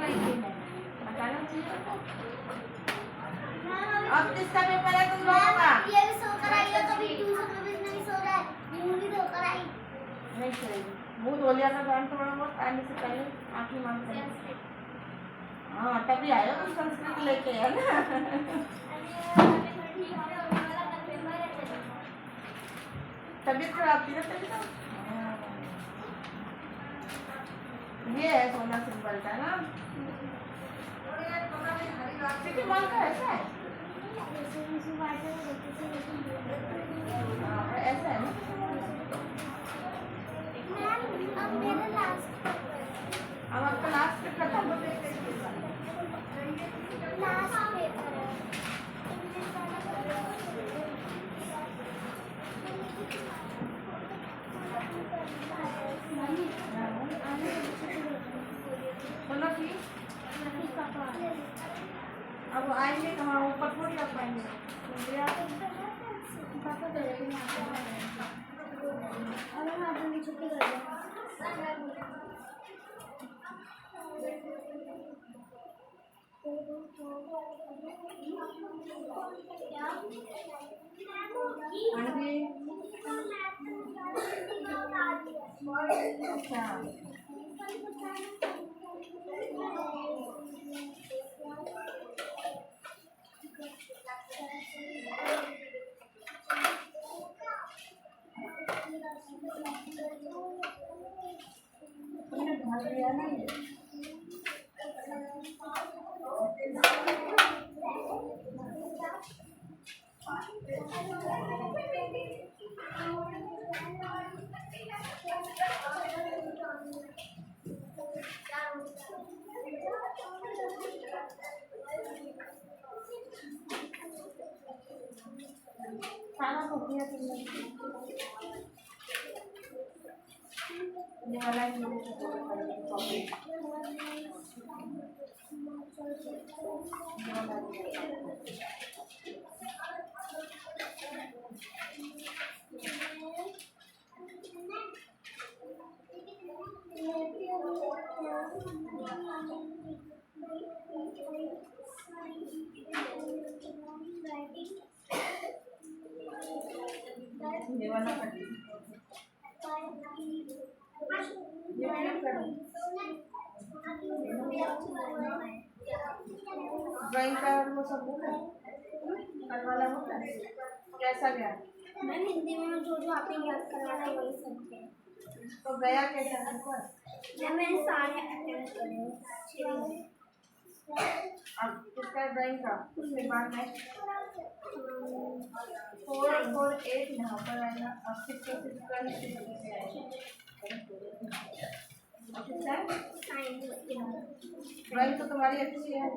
बताना चाहिए। अब किसका पेपर है तुम लोगों का? ये भी सोकर आई है, कभी ट्यूशन में भी नहीं सो रहा है, ये भी सोकर आई नहीं सोएगी। मुँह धो लिया था थोड़ा बहुत आने से पहले, आँखें मांग कर। हाँ तभी आए हो तुम संस्कृत लेके, है ना? तबीयत खराब थी ना तभी तो। ये है सोना सिंबल का ना, क्योंकि मन का ऐसा है, ऐसा है ना। अब आपका लास्ट पेपर खत्म हो गया। बोलो कि अब आएंगे कहाँ, ऊपर थोड़ी आ पाएंगे। छुट्टी कर खाना तो दिया तुमने, ये वाला ही मेरे ये वाला ड्राइंग का वो सब होता है, कल वाला होता है। कैसा गया? मैम हिंदी में जो आपने याद करवाना है वही सब है। तो गया कैसा पेपर? मैंने सारे अटेंड करे। अब किसका ड्राइंग का? उसके बाद में 4 और 8 यहाँ पर आएगा, अब 6 और 6 का नीचे आएगा। ड्राइंग तो तुम्हारी अच्छी है ना?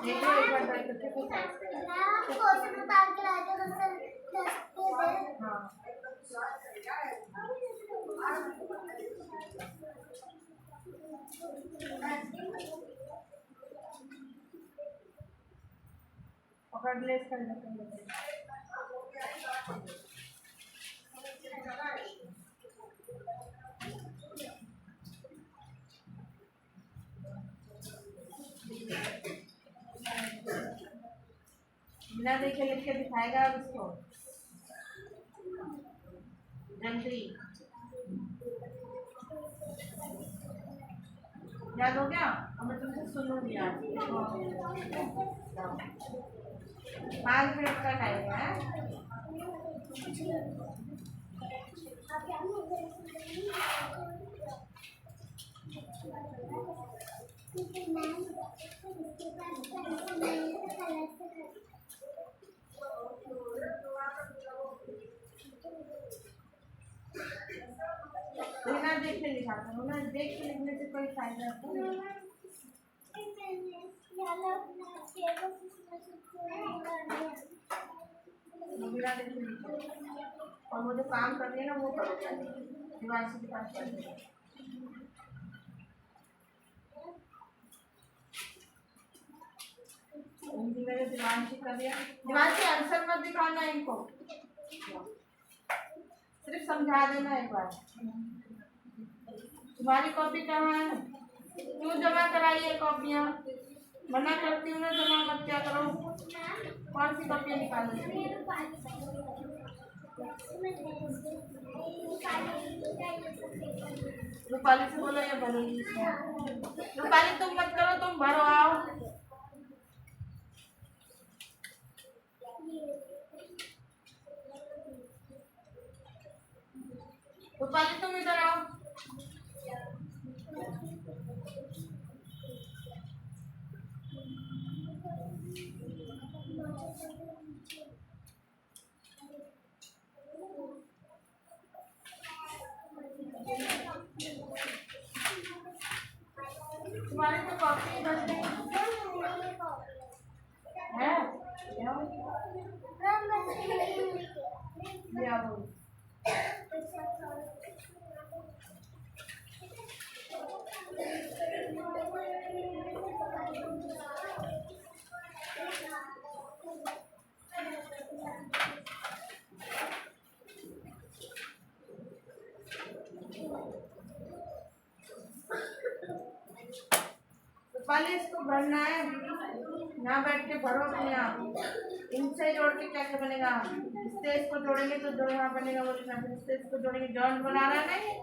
देखो एक बार ट्राई करके तो हाँ पकड़ ले इसका बिना देखे लिख के दिखाएगा अब इसको जल्दी। याद हो गया? अब मैं तुमसे सुनूंगी आज। 5 मिनट का टाइम है। बिना देख के लिखाता हूँ ना, देख के लिखने से कोई फायदा नहीं। बिना देख के लिखो और वो जो काम कर रही है ना वो करो, दिवाली के पास कर दो। हिंदी में दिवाली कर दिया, दिवाली आंसर मत दिखाना इनको, सिर्फ समझा देना एक बार। तुम्हारी कॉपी कहाँ है? क्यों जमा कराई है कॉपियाँ? मना करती हूँ ना, जमा मत क्या करो। कौन सी कॉपियाँ निकालो? रूपाली से बोलो ये भरोगी। रूपाली तुम मत करो, तुम भरो आओ। रूपाली तुम इधर आओ। तुम्हारी तो कॉपी इधर है। ले आओ। रूपाली इसको भरना है, यहाँ बैठ के भरो अपने आप। इनसे जोड़ के क्या क्या बनेगा? इससे इसको जोड़ेंगे तो जो यहाँ बनेगा वो लिखना है। इससे इसको जोड़ेंगे, जॉइंट बना रहा है नहीं,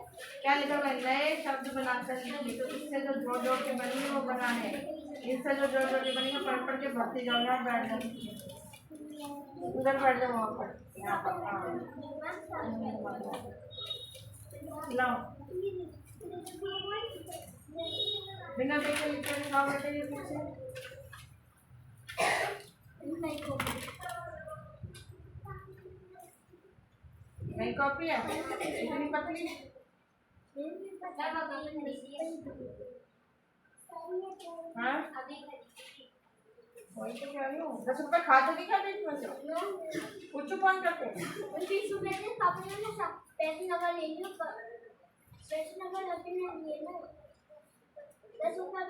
क्या लिखा हुआ है? नए शब्द बनाकर लिखिए। तो इससे जो जोड़ जोड़ के बनेंगे वो बनाने हैं, इससे जो जोड़ जोड़ के बनेंगे पढ़ पढ़ के भरते जाओ। यहाँ बैठ जाओ, उधर बैठ जाओ, वहाँ पर, यहाँ पर। लाओ, बिना देखे लिखे लिखाओ बेटे ये पीछे। नई कॉपी है, इतनी पतली। हाँ वही तो कह रही हूँ। 10 रुपये खाते नहीं क्या बीच में से? कुछ कौन करते हैं? 20 रुपए के पापा ने ना सब पैसे नंबर ले लियो, पैसे नंबर रखे नहीं ना। 10 रुपए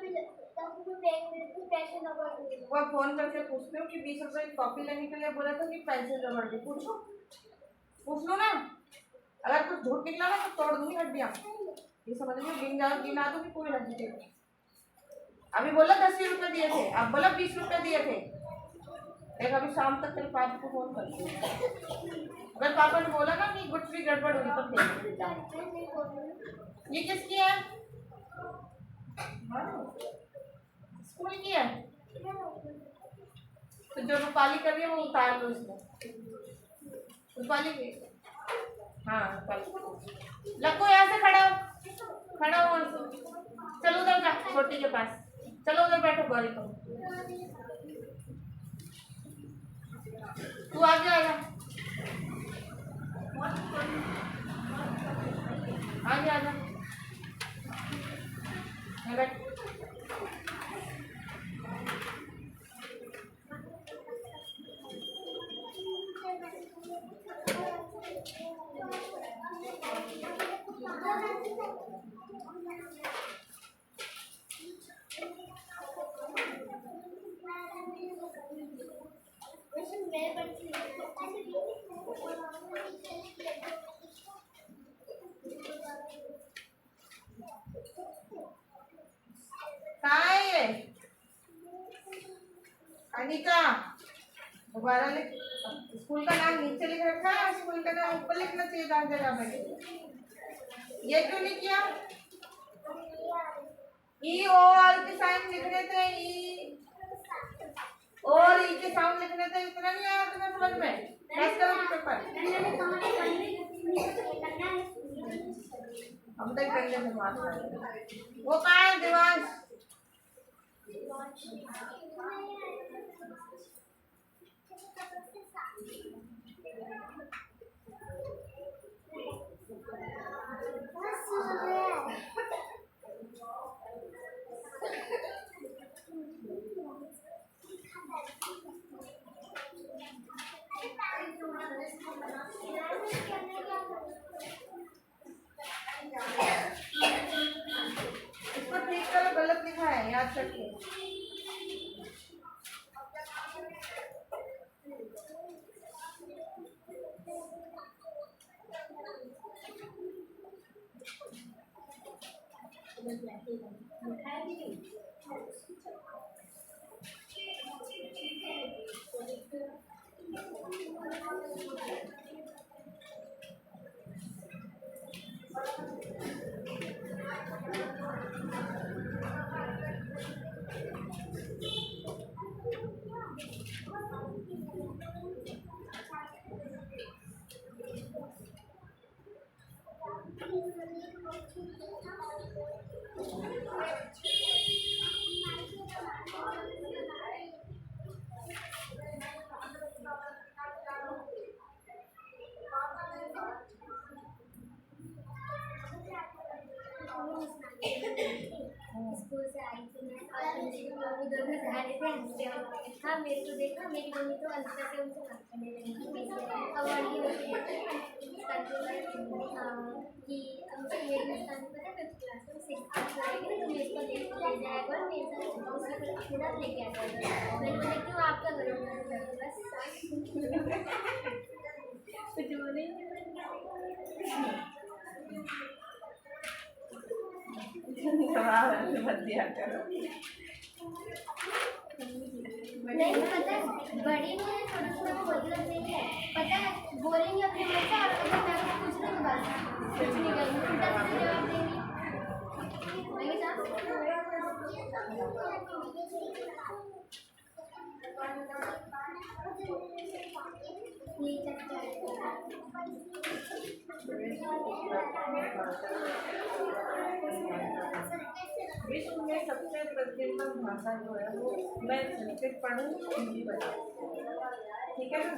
बैंक में पैसे नंबर ले लियो। वो फोन करके पूछते हो कि 20 रुपये की कॉपी लेने के लिए बोला था कि पैसे जमा दे। पूछो, पूछ लो ना। अगर कुछ झूठ निकला ना तो तोड़ दूंगी हड्डियाँ। ये समझ लो, गिना दूंगी पूरी हड्डी के। अभी बोला 10 रुपये दिए थे, अब बोला 20 रुपये दिए थे। एक अभी शाम तक तेरे पापा को फोन करती हूँ। अगर पापा ने बोला ना कि कुछ भी गड़बड़ हुई तो फिर ये किसकी है? स्कूल की है। तो जो रूपाली कर रही है वो उतार लो इसमें। रूपाली की, हाँ रूपाली। लको यहाँ से खड़ा हो, खड़ा हो। चलो उधर जा, छोटी के पास चलो, उधर बैठो। गौरी को तू आगे आएगा, आगे आजा। बैठ। कहाँ है ये? अनिका, दोबारा लिख। स्कूल का नाम नीचे लिख रखा है, स्कूल का नाम ऊपर लिखना चाहिए जहाँ जगह पे। ये क्यों नहीं किया? ई ओ आर के साइन लिखने थे, ई और ई के साउंड लिखने थे। इतना नहीं आया तुम्हें समझ में? कैसे करोगे पेपर? हम तक करने में बात कर रहे हैं। वो कहाँ है दिवांश? इसको ठीक करो, गलत लिखा है, याद रखिए। स्कूल से आई थी मैं और अंशी को लोग दोनों जा रहे थे हंसते हुए। हाँ मेरे को देखा, मेरी मम्मी तो अंशिका से उनसे बात करने लगी कि अवार्ड की वजह कि हमसे मेरी मुस्कान पता है फिफ्थ क्लास में 6th क्लास में रहेगी तो मेरे को ले जाया करो, मेरे साथ उसके साथ लेके आ जाएगा। मैंने बोला क्यों आपका घर बस कुछ बोले मत दिया करो। नहीं पता है बड़ी में थोड़ा थोड़ा मतलब नहीं है, पता है बोलेंगे अपने मन से और अगर मैं आपको पूछ रही हूँ बात कुछ नहीं करेंगे, उल्टा सीधा जवाब देंगे। वही था विश्व में सबसे प्रतिष्ठित भाषा जो है वो मैं संस्कृत पढ़ूँ हिंदी पढ़ूँ, ठीक है ना।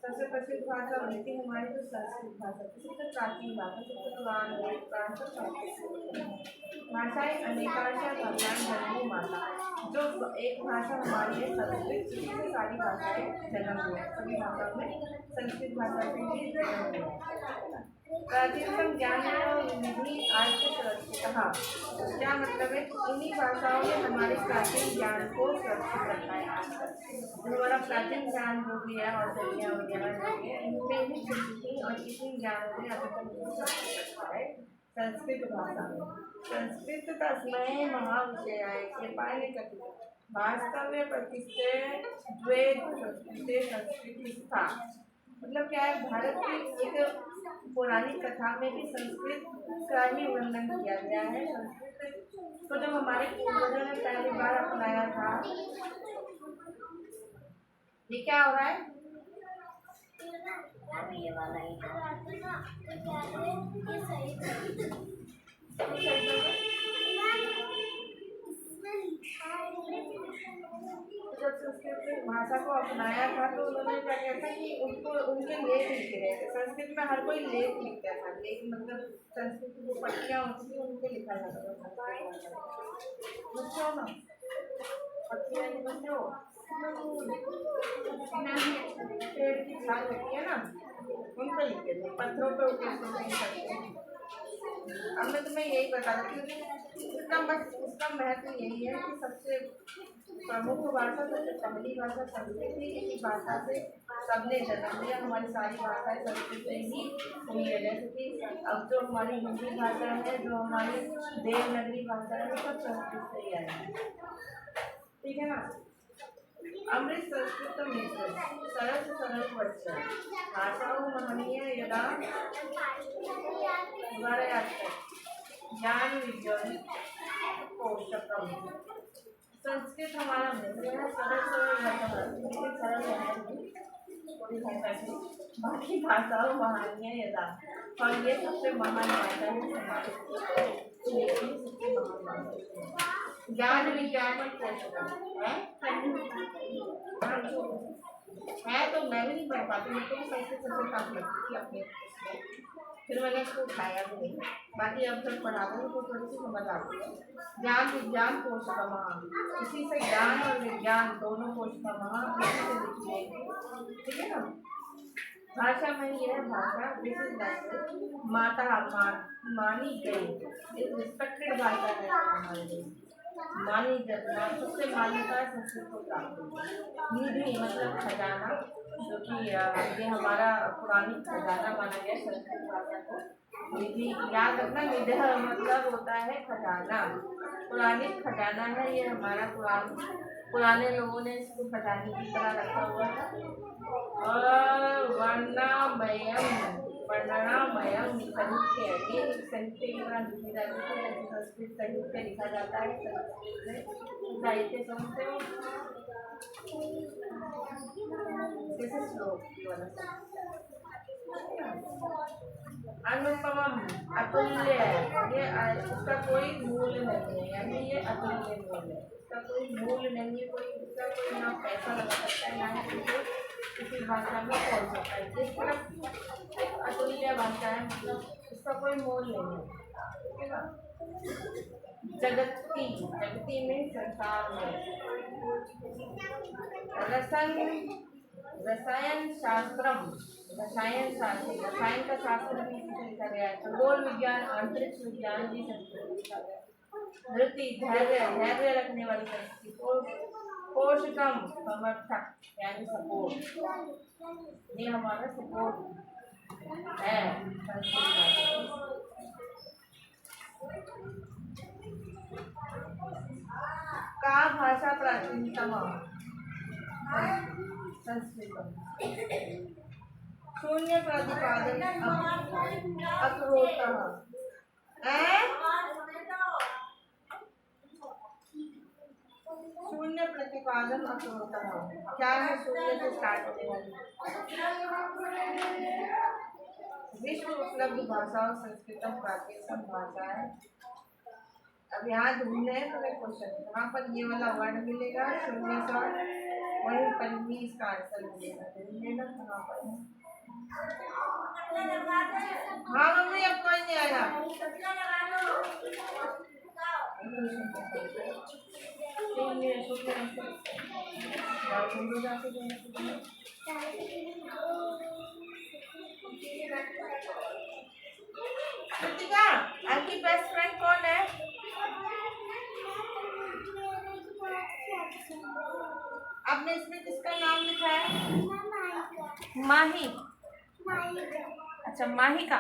सबसे प्रसिद्ध भाषा होती है हमारी तो संस्कृत भाषा, सबसे प्राचीन भाषा, सबसे पुरानी भाषाएं अनेकांशा भगवान जन्मो माता। जो एक भाषा हमारी है संस्कृत, इसी से सारी भाषाएं जन्म हुए, सभी भाषाओं में संस्कृत भाषा से ही जन्म हुआ। प्राचीनतम ज्ञान निधि आज से सुरक्षित। हाँ क्या मतलब है, इन्हीं भाषाओं ने हमारे प्राचीन ज्ञान को सुरक्षित रखा है आज तक। जो हमारा प्राचीन ज्ञान जो भी है औषधियाँ वगैरह जो है इनमें भी किसी और किसी ज्ञान ने अभी तक सुरक्षित रखा है संस्कृत भाषा में। संस्कृत तस्मै महाविषयाय कृपाय कथित वास्तव्य प्रतिष्ठे द्वे संस्कृति था। मतलब क्या है, भारत की एक पौराणिक कथा में भी संस्कृत का ही वर्णन किया गया है। संस्कृत को जब हमारे पूर्वजों ने पहली बार अपनाया था, ये क्या हो रहा है, ये वाला ही जब संस्कृत भाषा को अपनाया था तो उन्होंने क्या किया था कि उनको उनके लेख लिखे गए थे। संस्कृत में हर कोई लेख लिखता था, लेख मतलब संस्कृत की जो पट्टियाँ होती थी उनको लिखा जाता था। बच्चों ना पट्टियाँ बच्चों पेड़ की छाल होती है ना, उन पर लिखते थे, पत्थरों पर उठे नहीं सकते। अब मैं तुम्हें यही बता रही हूँ, इसका बस उसका महत्व यही है कि सबसे प्रमुख भाषा, सबसे पहली भाषा संस्कृत थी। इसी भाषा से सबने जन्म लिया, हमारी सारी भाषाएं संस्कृत से ही हुई है। जैसे कि अब जो हमारी हिंदी भाषा है, जो हमारी देवनागरी भाषा है, वो सब संस्कृत से ही आई है, ठीक है ना। अमृत संस्कृत मित्र सरस सरल वचन भाषाओं महनीय यदा ज्ञान विज्ञान पोषकम। संस्कृत हमारा मित्र है, सरल सरल बाकी भाषाओं महानीय यदा, और ये सबसे महान भाषा है हमारे ज्ञान विज्ञान पोषकम है। तो मैं भी नहीं पढ़ पाती, मेरे को भी संस्कृत सबसे टफ लगती थी अपने, फिर मैंने इसको उठाया भी नहीं। बाकी अब जब पढ़ाते हैं तो थोड़ी सी समझ आती है। ज्ञान विज्ञान पोषकम, इसी से ज्ञान और विज्ञान दोनों पोषकम इसी से लिखी है, ठीक है ना। भाषा में यह भाषा माता मानी गई, एक रिस्पेक्टेड भाषा है हमारे लिए, मानी सबसे मान्यता संस्कृत को प्राप्त हुई। निधि मतलब खजाना, जो कि ये हमारा पुरानी खजाना माना गया संस्कृत भाषा को। निधि याद रखना, निधि मतलब होता है खजाना, पुराणिक खजाना है ये हमारा। पुराने लोगों ने इसको खजाने की तरह रखा हुआ था। और वर्णनामयम साहित्य, ये एक साहित्य की तरह लिखी जाती है, जैसे संस्कृत साहित्य लिखा जाता है, साहित्य समझते हो, जैसे श्लोक वाला। अनुपमम अतुल्य, ये उसका कोई मूल नहीं है, यानी ये अतुल्य मूल है, इसका कोई मूल नहीं है, कोई इसका कोई ना पैसा लगा सकता है, ना ही किसी भाषा में बोल सकता है। जिस तरफ अतुल्य भाषा है मतलब इसका कोई मूल नहीं है। जगती में संसार में, रसायन शास्त्रम, रसायन का शास्त्र भी लिखा गया है। खगोल विज्ञान, अंतरिक्ष विज्ञान भी लिखा गया है। धृति धैर्य रखने वाली शक्ति, पोषकम समर्थक यानी सपोर्ट, ये हमारा सपोर्ट है संस्कृत। का भाषा प्राचीनतम संस्कृत। शून्य प्रतिपादन अक्रोतः, शून्य प्रतिपादन अक्रोतः क्या है? शून्य से स्टार्ट होने वाली विश्व उपलब्ध भाषाओं संस्कृतम प्राचीनतम भाषा है। अब यहाँ ढूंढने हैं तो क्वेश्चन, वहाँ पर ये वाला वर्ड मिलेगा शून्य सा, वहीं पर ही इसका आंसर मिलेगा। ढूंढेगा कहाँ पर है? हाँ मम्मी, अब कोई नहीं आएगा। कृतिका, आपकी बेस्ट फ्रेंड कौन है? आपने इसमें किसका नाम लिखा है? माही। अच्छा, माही का।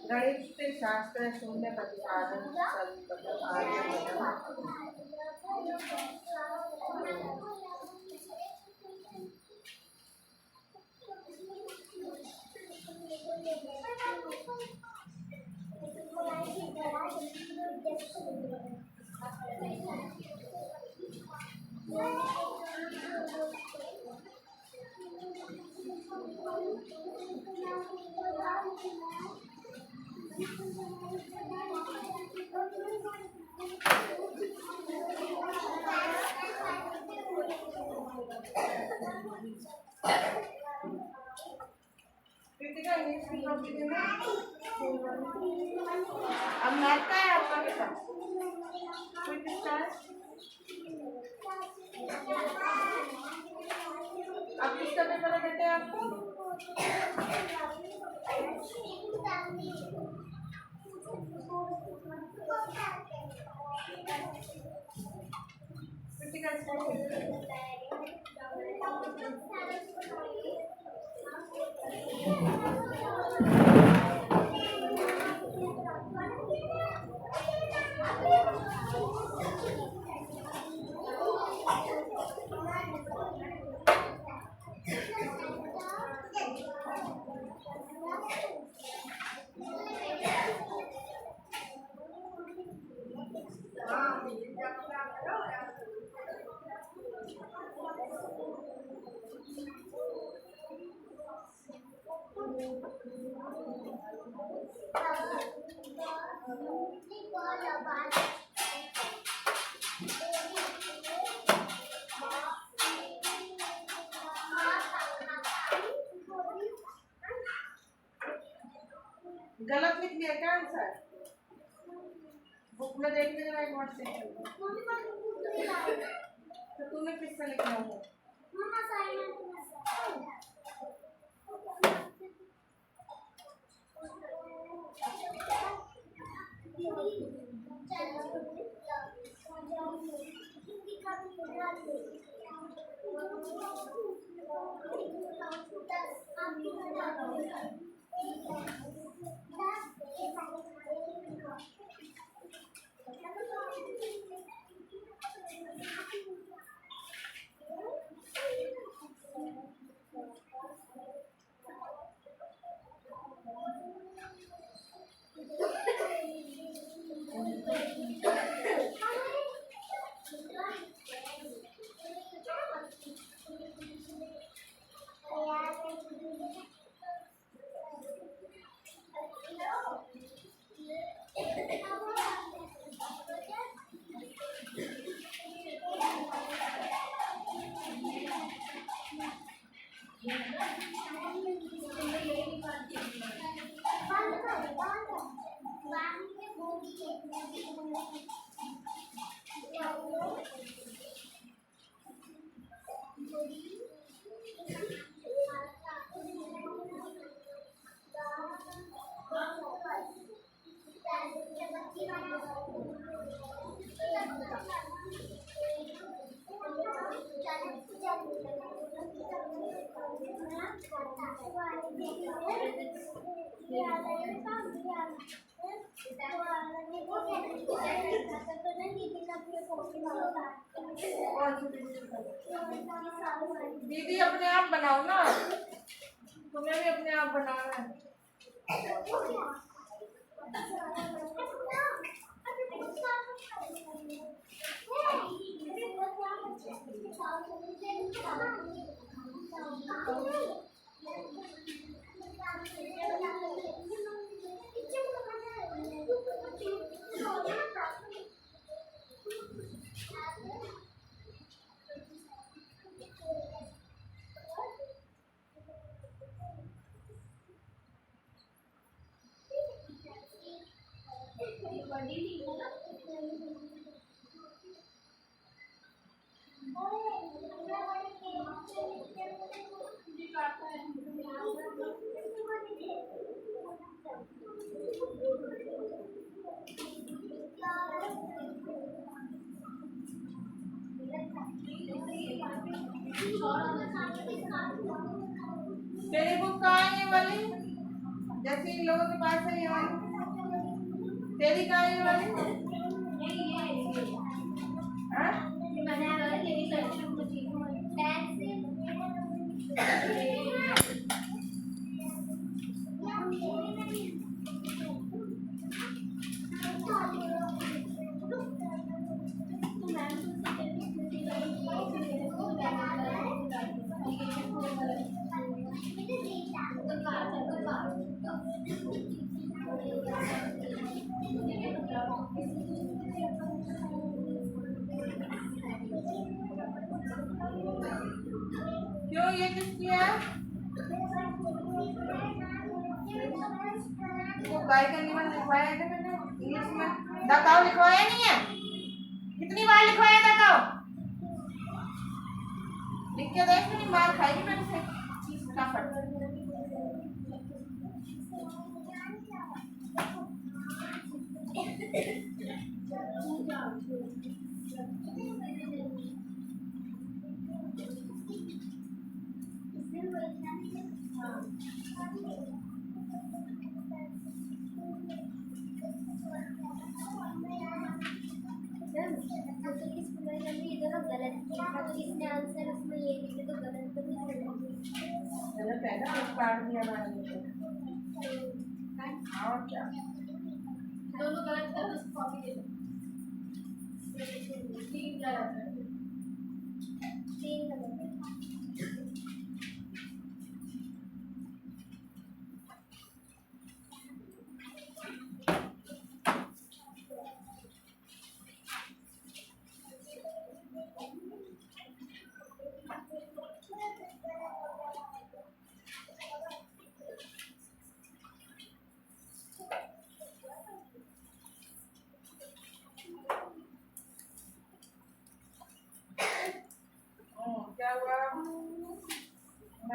गणित शास्त्र शून्य प्रतिपादन अब मैथ का है आपका बेटा? कोई किसका है? आप किसका पेपर है बेटे आपको? गलत लिख लिया क्या आंसर? बुक में देखने का एक बार चेक कर। तो तूने किससे लिखा है? दीदी अपने आप बनाओ ना, तुम्हें भी अपने आप बनाना है। तेरी बुक कहाँ है ये वाली? जैसे इन लोगों के पास है ये वाली, तेरी कहाँ है ये वाली? क्यों ये किसकी है? वो गाय का निबंध लिखवाया है क्या मैंने इंग्लिश में? दाकाओ लिखवाया नहीं है? कितनी बार लिखवाया दाकाओ? लिख के देख, नहीं मार खाएगी मेरे से। इसने आंसर उसमें ये लिखे तो गलत तो नहीं गलत है ना, एक काट दिया मैंने। और क्या दोनों गलत कर उसको कॉपी दे दो। तीन गलत है, तीन गलत है।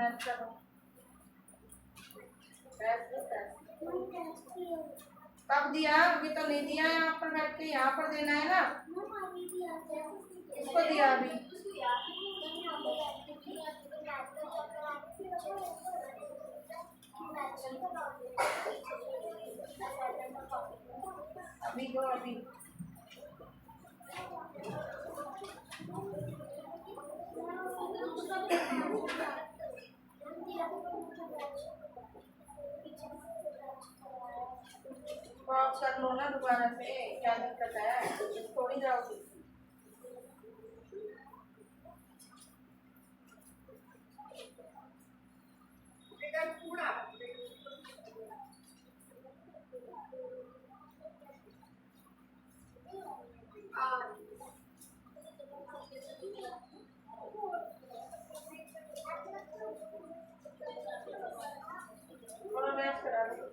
मैथ करो। कब दिया? अभी तो नहीं दिया। यहाँ पर बैठ के यहाँ पर देना है ना। इसको दिया अभी। अभी दो अभी। आप कर लो ना दोबारा से, क्या दिक्कत है? थोड़ी जाओगी। थोड़ा मैच करा लो।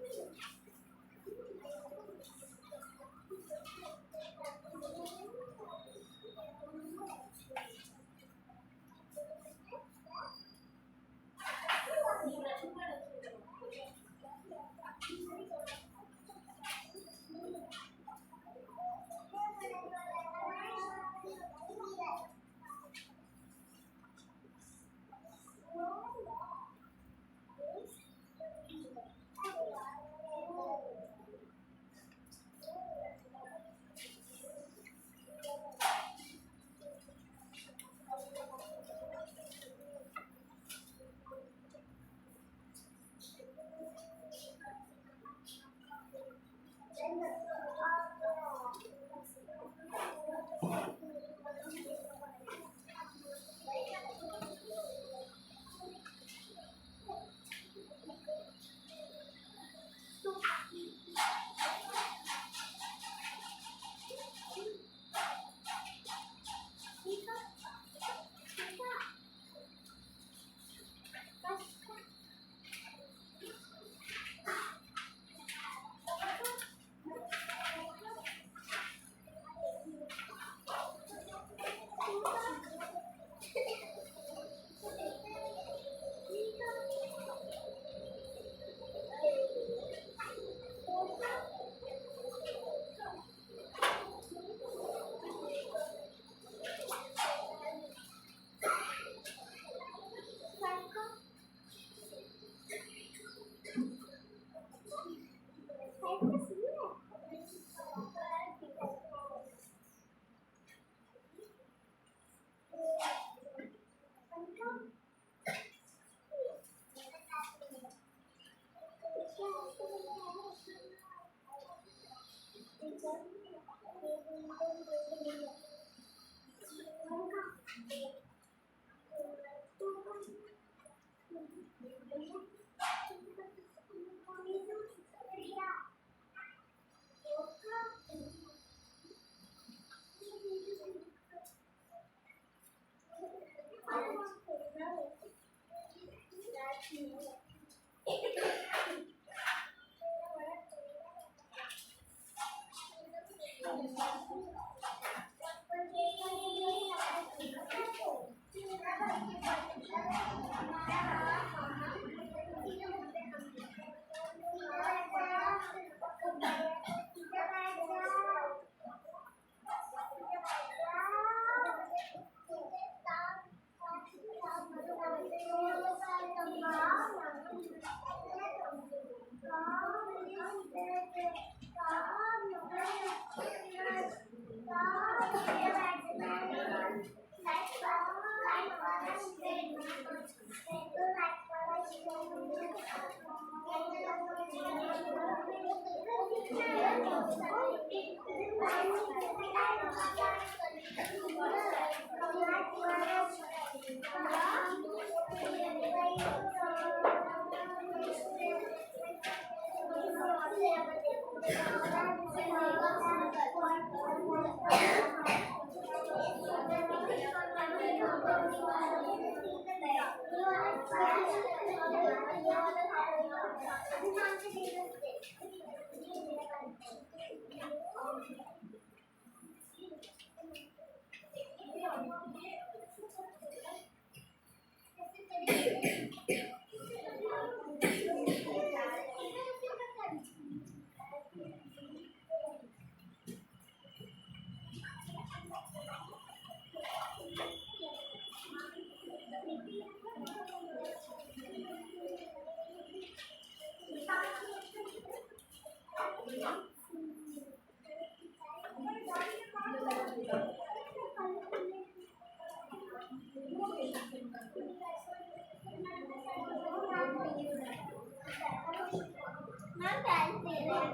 मैम पैन दे रहे हैं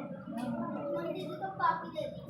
मुझे दीदी को कॉपी दे दी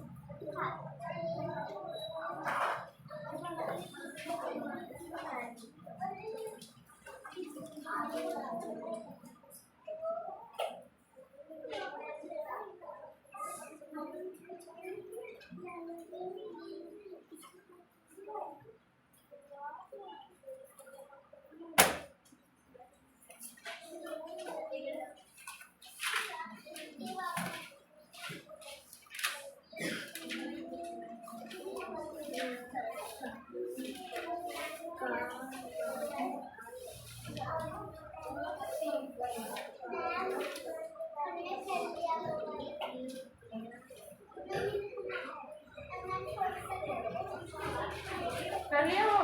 कर लिया वो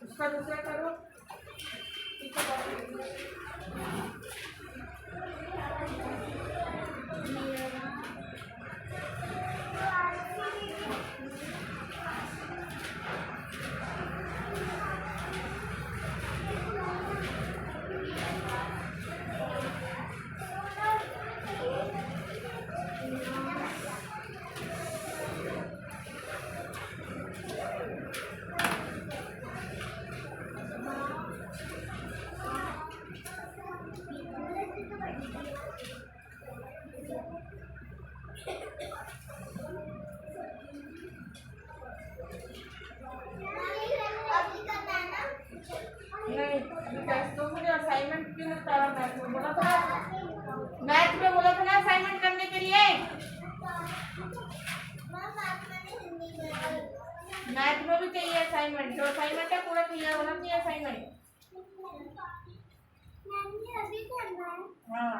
उसका दूसरा करो नहीं टेस्ट तो मुझे असाइनमेंट क्यों बता रहा मैथ में बोला था ना असाइनमेंट करने के लिए मैथ में भी चाहिए असाइनमेंट जो असाइनमेंट है पूरा क्लियर होना चाहिए असाइनमेंट हाँ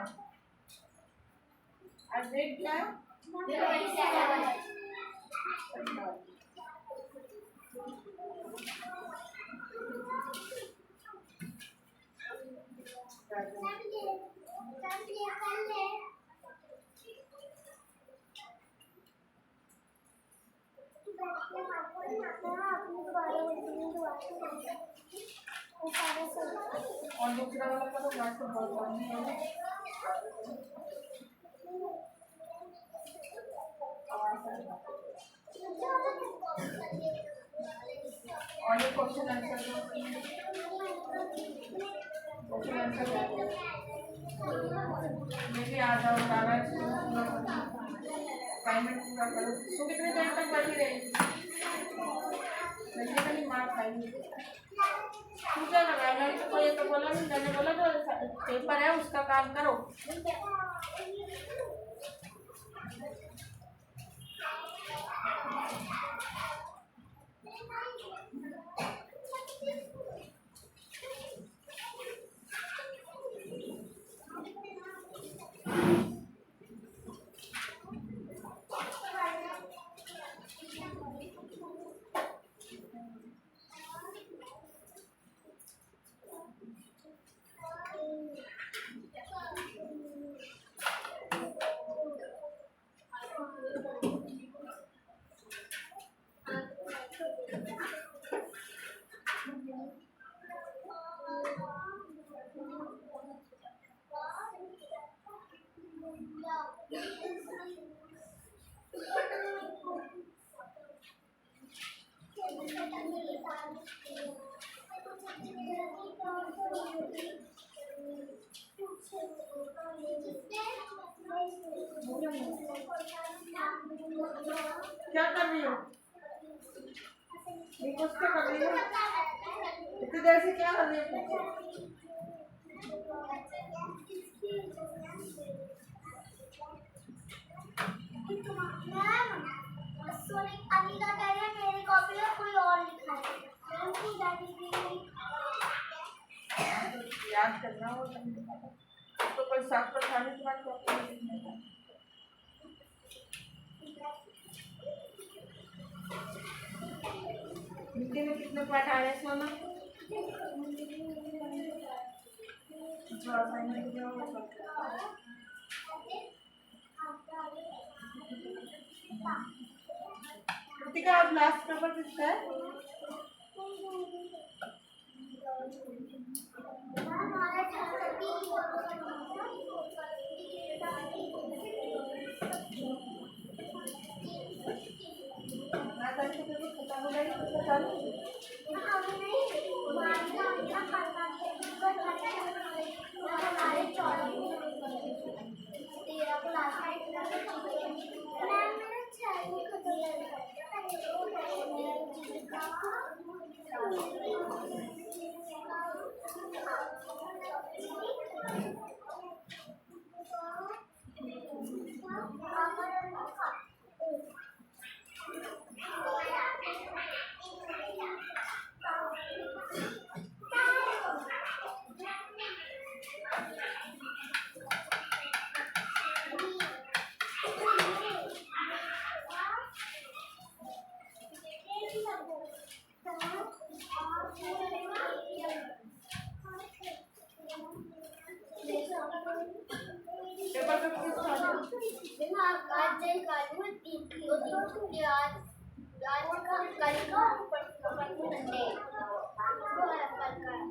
आज डेट क्या है और दूसरा वाला का तो मैथ तो बहुत कम है और ये क्वेश्चन आंसर मैं भी आ जाओ सारा असाइनमेंट पूरा करो तो कितने देर तक पढ़ी रहेगी मैंने कहीं मार्क्स आएंगे ठीक है ना मैंने तो ये तो बोला नहीं मैंने बोला जो पेपर है उसका काम करो क्या कर रही हो कुछ तो कर रही हो इतनी देर से क्या कर रही हो याद करना हो तो कोई साफ पर खाने के बाद कॉपी लिखने का हिंदी में कितने पाठ आ रहे हैं सोना जो असाइनमेंट दिया होगा सब कृतिका आज लास्ट पेपर किसका है?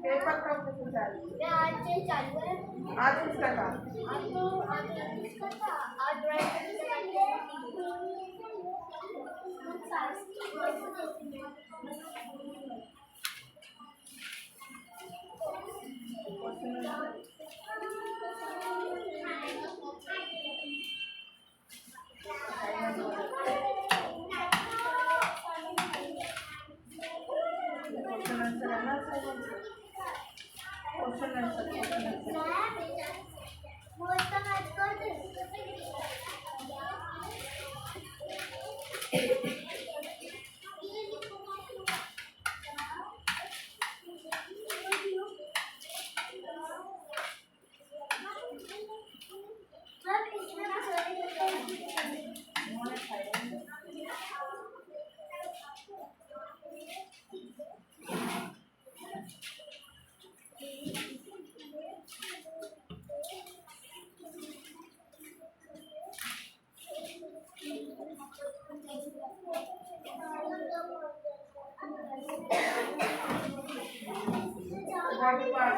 पेपर कब से चालू है? आज से चालू है। आज किसका था? आज किसका था? आज बॉडी पार्ट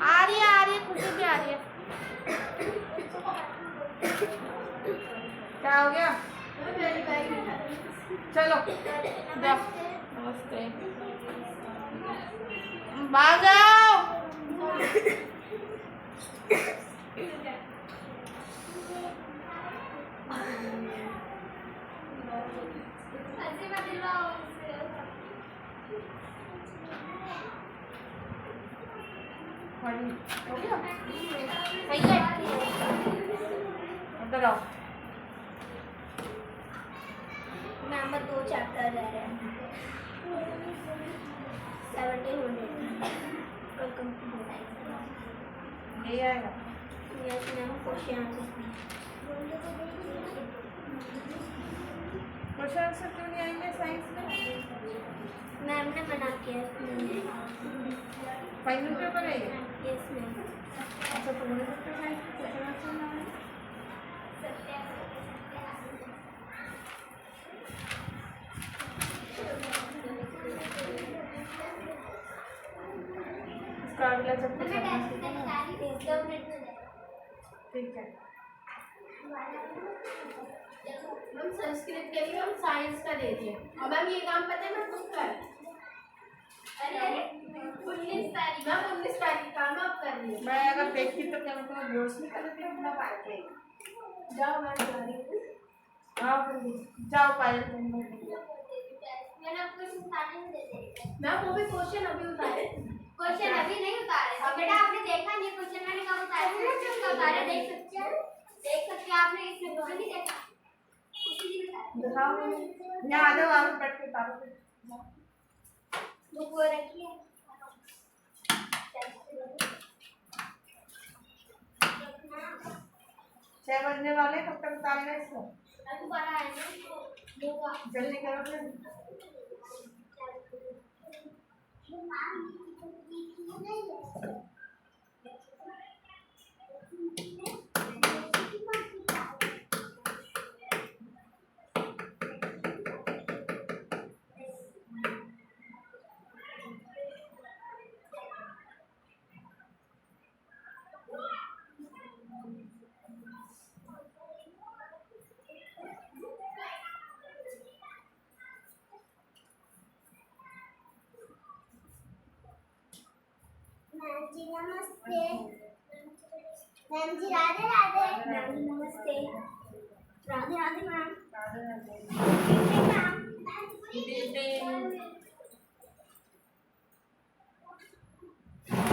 आ रही है खुशी भी आ रही है। क्या हो गया? चलो जाओ। नमस्ते। भागो। हो गया? सही है। उधर आओ। नंबर 2 चैप्टर रह रहे हैं 1700 ये आएगा। यस मैम क्वेश्चन आंसर क्यों नहीं आएंगे साइंस में? मैम ने मना किया फाइनल पेपर है ये? Yes ma'am. अच्छा तो बोल सकते हैं साइंस में क्वेश्चन आंसर ना आए? इसका अगला चैप्टर ठीक है। हम संस्कृत के लिए हम साइंस का दे दिए। अब हम ये काम पता है मैं खुद कर। अरे 19 तारीख मैम 19 तारीख का आप कर रही मैं अगर देखती तो क्या मैं तुम्हें बेहोश नहीं कर देती अपना पायल पे? जाओ मैं जा रही हूँ। हाँ जाओ पायल तुम। मैंने आपको स्टार्टिंग में दे दिया। मैम वो भी क्वेश्चन अभी उतारे। क्वेश्चन अभी नहीं उतारे तो बेटा आपने देखा नहीं क्वेश्चन मैंने कब उतारे? उतारे देख सकते हैं आपने इसमें नहीं देखा उसी दिन उतारे। दिखाओ यहाँ आ जाओ, आप बैठ के तारों पे बुक वो रखी है। 6 बजने वाले, कब तक उतारेगा इसको? अभी बड़ा है ना, होगा। जल्दी करो फिर। मैम जी नमस्ते। मैम जी राधे राधे। मैम जी नमस्ते। राधे राधे मैम।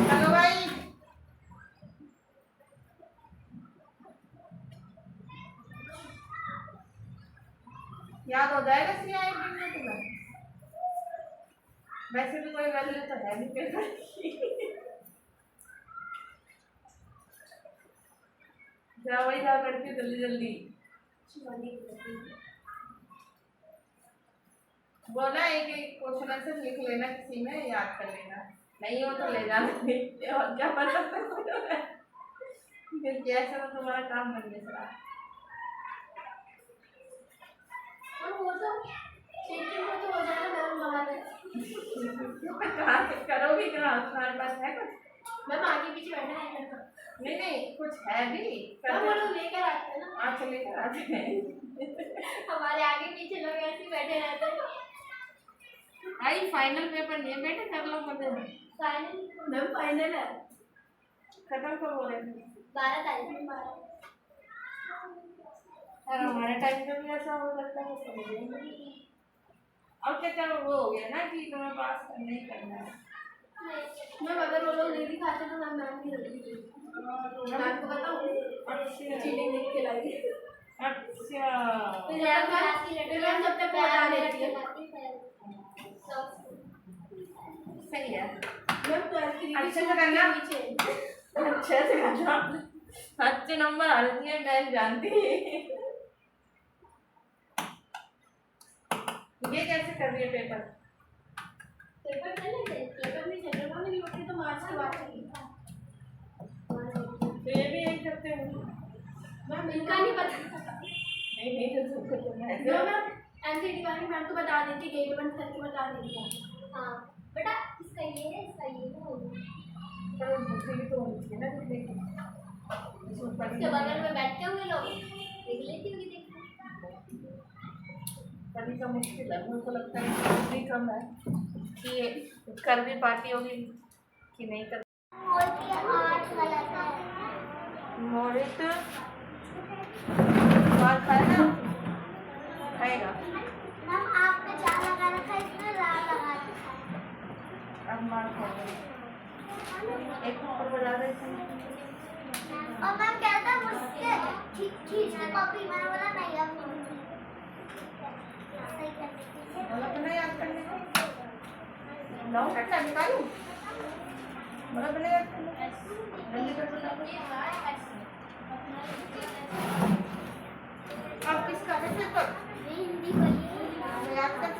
चलो भाई, याद हो जाएगा सिया एक दिन में तुम्हें। वैसे भी कोई वैल्यू तो है नहीं पेपर की। जाओ भाई, जाओ करके जल्दी जल्दी। बोला एक एक क्वेश्चन आंसर लिख लेना, किसी में याद कर लेना, नहीं हो तो ले जाना। और क्या पता फिर कैसे तो तुम्हारा काम बन गया सारा। और वो तो चेकिंग में तो हो जाएगा, मैम बाहर है। कहाँ से करोगी, कहाँ तुम्हारे पास है कुछ? मैम आगे पीछे बैठा है मेरे पास। नहीं नहीं, कुछ है भी मैम वो लोग लेकर आते हैं ना। अच्छा लेकर आते हैं। हमारे आगे पीछे लोग ऐसे ही बैठे रहते हैं। आई फाइनल पेपर नहीं है बेटे, कर लो मतलब। फाइनल मैम, फाइनल है। खत्म कब हो रहे थे? 12 तारीख में 12। और हमारे टाइम पे भी ऐसा हो सकता है, समझ नहीं। अब क्या, चलो वो हो गया ना कि तुम्हें पास करना ही करना है। मैम अगर वो लोग नहीं दिखाते तो मैम मैम भी होती थी। मैम को बताऊँ, अच्छा चीटिंग देख के लाई। अच्छा, फिर मैम जब तक वो हटा लेती है। सही है। मैम 12th की अच्छे से करना, नीचे अच्छे से करना, अच्छे नंबर आ रही है, मैं जानती। ये कैसे कर रही है पेपर? पेपर चले थे, पेपर नहीं चल रहा, मेरी होती तो मार्च के बाद चली। तो ये भी एक करते हो? मैम इनका नहीं पता। नहीं नहीं, तो तुमको तो मैं जो मैम एनसीटी वाली मैम तो बता देती, गेट बंद करके बता देती है। हाँ बेटा, इसका ये है, इसका ये है। पर मुझे भी तो होनी चाहिए ना, कुछ देखो इसके बगल में बैठे हुए लोग देख लेती होगी, देखो। कभी का मुश्किल है, मुझे तो लगता है कि भी कम है कि ये कर भी पाती होगी कि नहीं कर। मोहित मार खाएगा, खाएगा। मैम आपने क्या लगा रखा है, इसमें लाल लगा रखा है। अब मार खाएगा, एक ऊपर बजा दे। और मैम कहता मुझसे खींच के कॉपी, मैंने बोला नहीं अब सही करने बोला तो नहीं याद करने को, लाओ हटा निकालूं, बोला तो नहीं याद करने जल्दी कर बता दो। अब किसका है पेपर? हिंदी पढ़ी याद कर।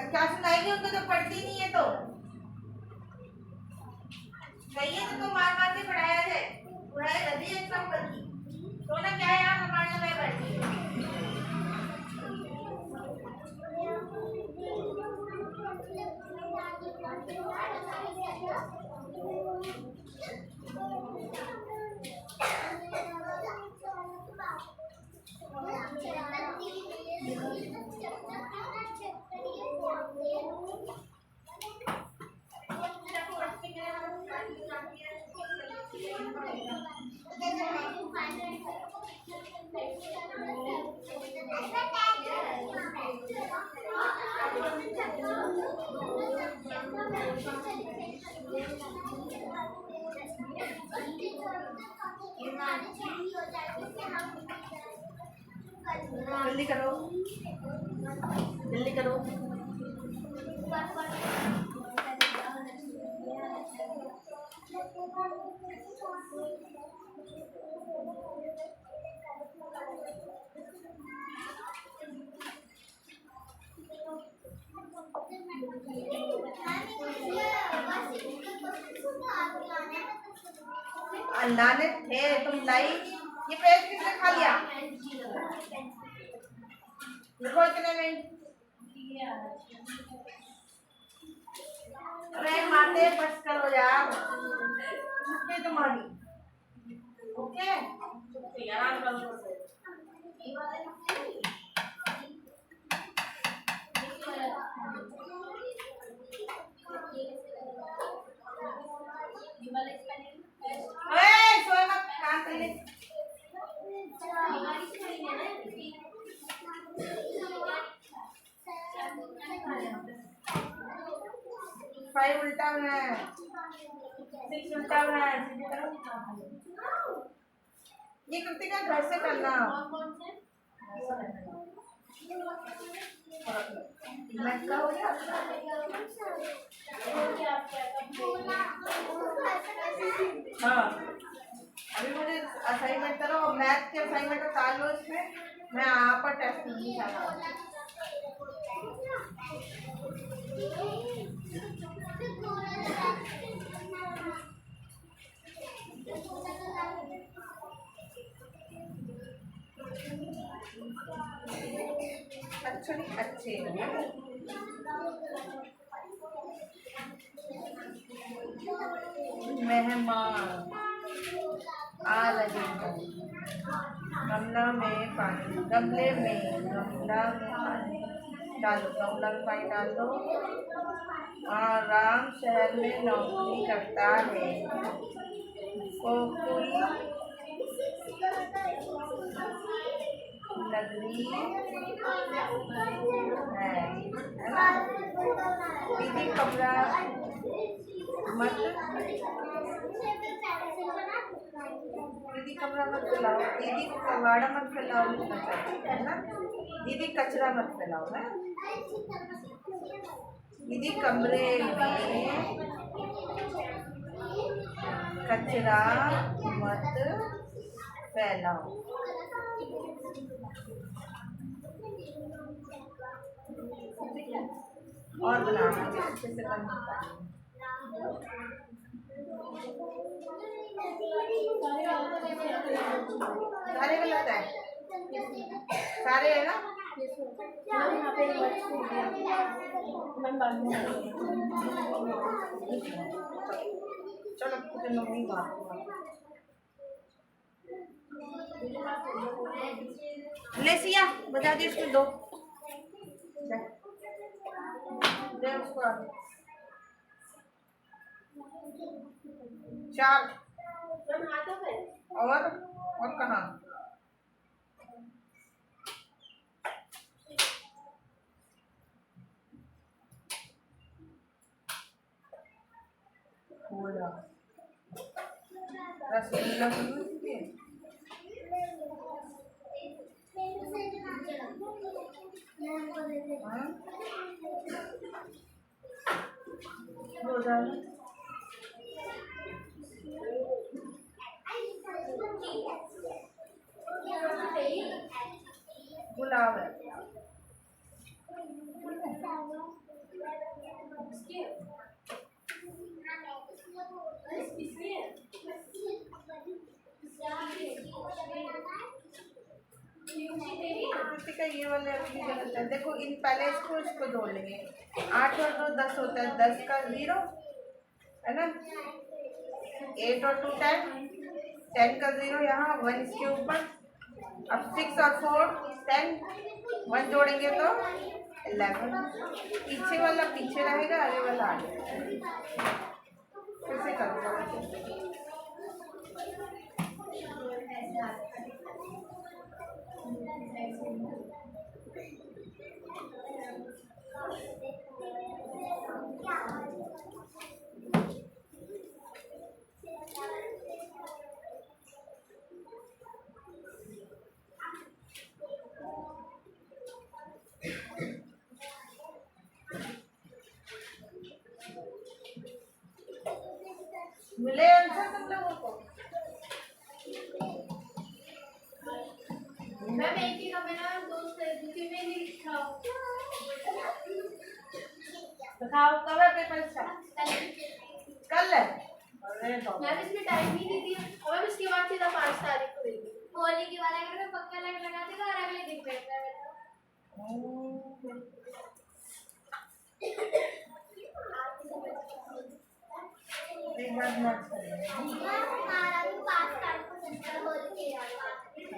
क्या सुनाएगी उनको, तो पढ़ती नहीं है तो सही है। तो मार मार के पढ़ाया है, पढ़ाई रही है सब बच्ची तो ना, क्या है आप हमारे में बैठी है। जल्दी करो, जल्दी करो। लाने थे तुम लाई, ये पेज किसने खा लिया? लिखो इतने में। अरे माते बस करो यार, छुट्टी तुम्हारी। ओके आराम करो। सोए मत, काम कर ले। फाइव उल्टा में है, 6 उल्टा में है। ये कृतिका घर से करना। लटका हो गया। हाँ अभी मुझे असाइनमेंट करो, मैथ के असाइनमेंट उतार लो इसमें, मैं यहाँ पर टेस्ट नहीं कर रहा हूँ। अच्छे अच्छे मेहमान आ रहे हैं। गमला में पानी, गमले में, गमला में पानी डालो, गमला में पानी डाल दो। राम शहर में नौकरी करता है। कोकुल नगरी है ना? दीदी कपड़ा मत, दीदी कपड़ा मत फैलाओ, दीदी कबाड़ा मत फैलाओ, है ना? दीदी कचरा मत फैलाओ है। दीदी कमरे में कचरा मत फैलाओ। और बनाना अच्छे से करना। सारे गलत है, सारे है ना? चलो मम्मी बात ले सिया बजा दी उसको, दो दे उसको आगे। 4 और कहाँ? रसगुल्ला गुलाब है। ये वाले अभी गलत है। देखो इन पहले इसको जोड़ लेंगे। 8 और 2 10 होता है, 10 का 0 है ना? 8 और 2 10, 10 का 0 यहाँ, 1 इसके ऊपर। अब 6 और 4 10, 1 जोड़ेंगे तो 11। पीछे वाला पीछे रहेगा, आगे वाला आगे। फिर से करो। मिले आंसर तुम लोगों को? मैम एक ही का मेरा दोस्त है दूसरी में नहीं लिखा। दिखाओ कब है पेपर स्टार्ट? कल है। अरे बाबा मैम इसमें टाइम ही नहीं दिया और मैम इसके बाद सीधा 5 तारीख को देंगे। होली के बाद अगर मैं पक्का लाइट लगा देगा और अगले दिन बैठना है। एक बार मैच करेंगे हमारा भी 5 तारीख को सेंटर होली के बाद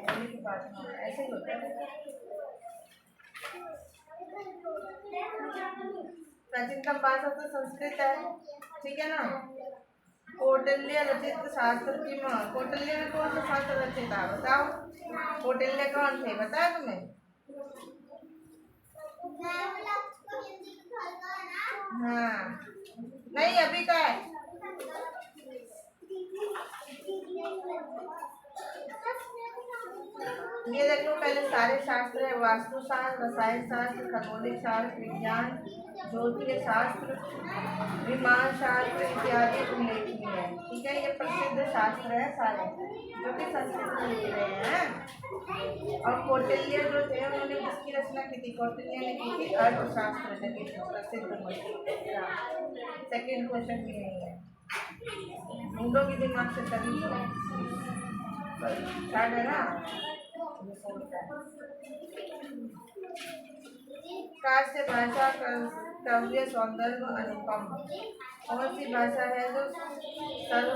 होली के बाद में ऐसे ही होता है। प्राचीनतम भाषा तो संस्कृत है, ठीक है ना। कौटिल्य रचित शास्त्र की माँ। कौटिल्य में कौन सा शास्त्र रचित है बताओ? कौटिल्य कौन थे बताया तुम्हें? हाँ नहीं अभी का है। ये देख लो पहले सारे शास्त्र है, वास्तुशास्त्र, रसायन शास्त्र, खगोलिक शास्त्र, विज्ञान, ज्योतिष शास्त्र, विमान शास्त्र इत्यादि उल्लेखनीय है। ठीक है, ये प्रसिद्ध शास्त्र है सारे जो कि संस्कृत में लिखे गए हैं। और कौटिल्य जो थे उन्होंने किसकी रचना की थी? कौटिल्य ने की थी अर्थशास्त्र जो कि प्रसिद्ध सेकेंड क्वेश्चन भी नहीं है। ढूंढो की दिमाग से तभी स्टार्ट है ना। काश्य भाषा काव्य सौंदर्य अनुपम। कौन सी भाषा है जो सर्व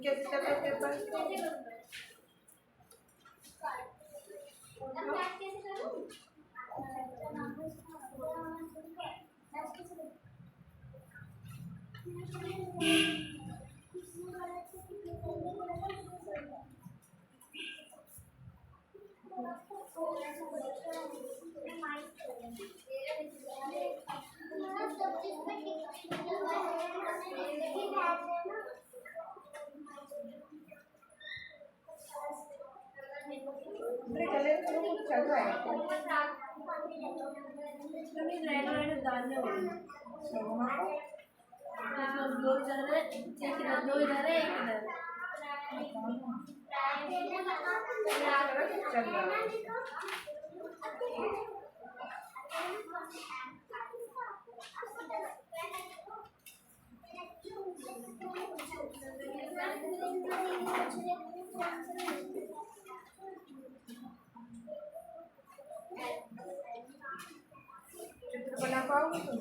कैसे चलो पेपर? चल रहा है दो इधर है एक इधर, दो इधर है एक इधर। चल रहा है। चित्र बना पाओगे तुम?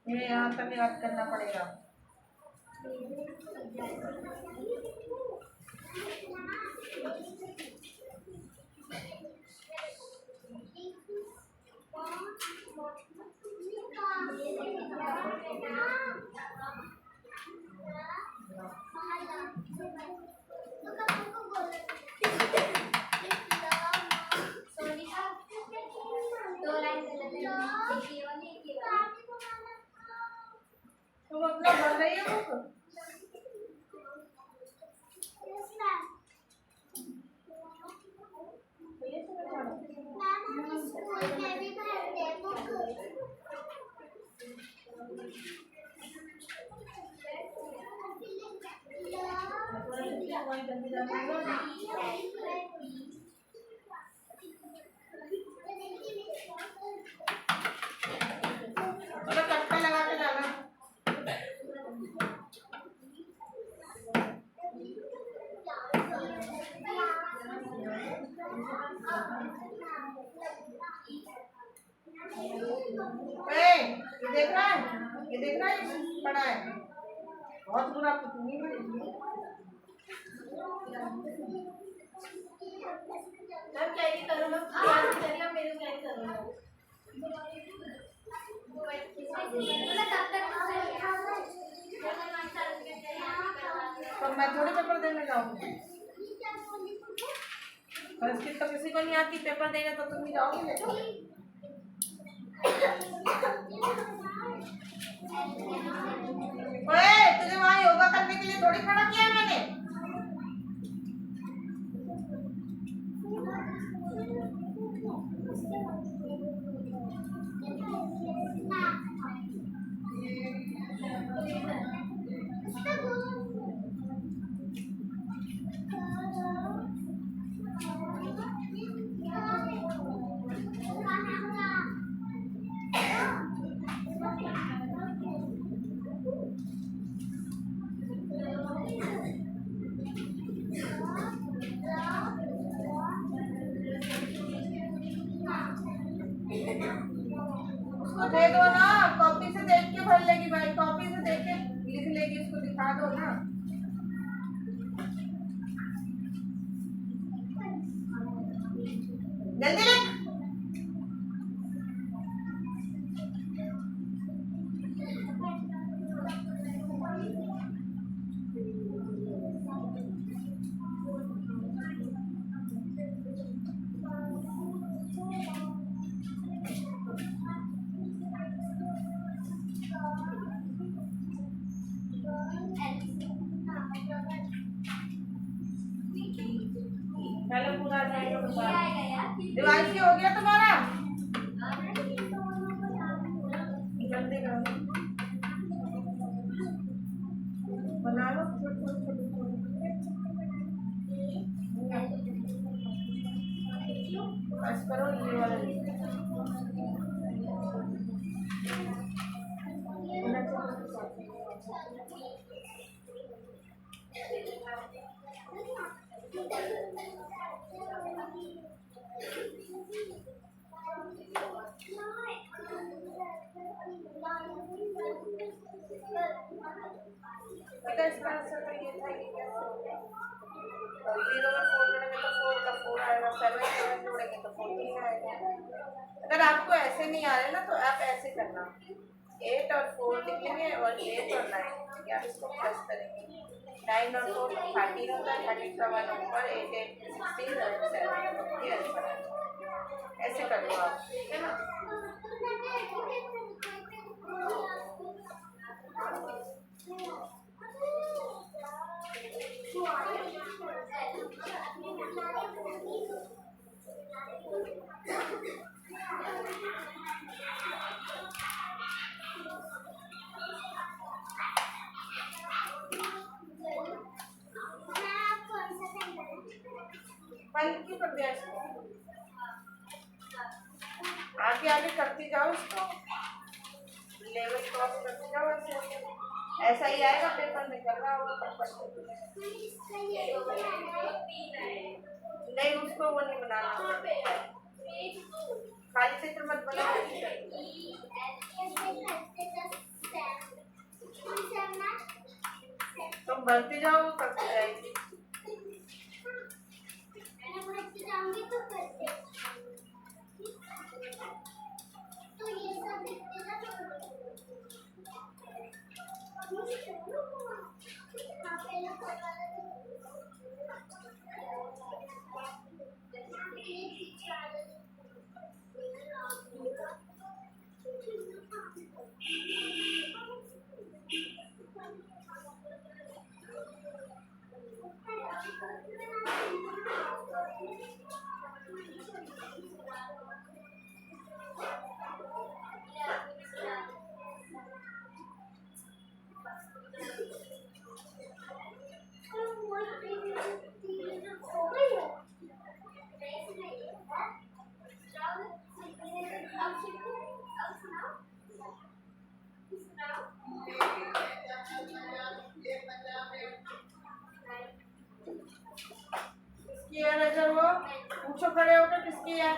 ये यहाँ तक याद करना पड़ेगा। तो मतलब बन रही है बुक? कट्टा लगा के जाना। ये देख रहा है, ये देख रहा है, पड़ा है बहुत बुरा पुतनी बड़ी। मैम क्या ही करूँ मैं, मेरे को क्या ही करूँ। मैं तब तक तो मैं थोड़ी पेपर देने जाऊंगी। संस्कृत तो किसी को नहीं आती, पेपर देने तो तुम ही जाओगे लेके। ओए, तुझे वहाँ योगा करने के लिए थोड़ी खड़ा किया है मैंने। उसको दे दो ना, कॉपी से देख के भर लेगी भाई, कॉपी से देख के लिख लेगी, उसको दिखा दो ना। जल्दी लिख। चलो पूरा डिवाइस हो गया तुम्हारा, जल्दी करो, बना लो बस करो ये वाला बेटा, इसका आंसर तो ये था कि कैसे हो गया। 0 में 4 जोड़ेंगे तो 4 का 4 आएगा, 7 जोड़ेंगे तो 14 आएगा। अगर आपको ऐसे नहीं आ रहे ना तो आप ऐसे करना, 8 और 4 लिखेंगे और 8 और 9 या इसको प्लस करेंगे। 9 और 4 13 होता है, 13 का 1 ऊपर, 8 8 16 और 7 ये आंसर है। ऐसे कर लो आप, ठीक है ना। बंद क्यों कर दिया इसको, आगे आगे करती जाओ, इसको लेवल क्रॉस करते जाओ, ऐसा ही आएगा पेपर में, कर रहा होगा नहीं, उसको वो नहीं बनाना, खाली चित्र मत बनाओ, तुम बढ़ते जाओ करते जाएगी। तो ये सब दिखते ना किसकी है नजर, वो पूछो खड़े होकर किसकी है।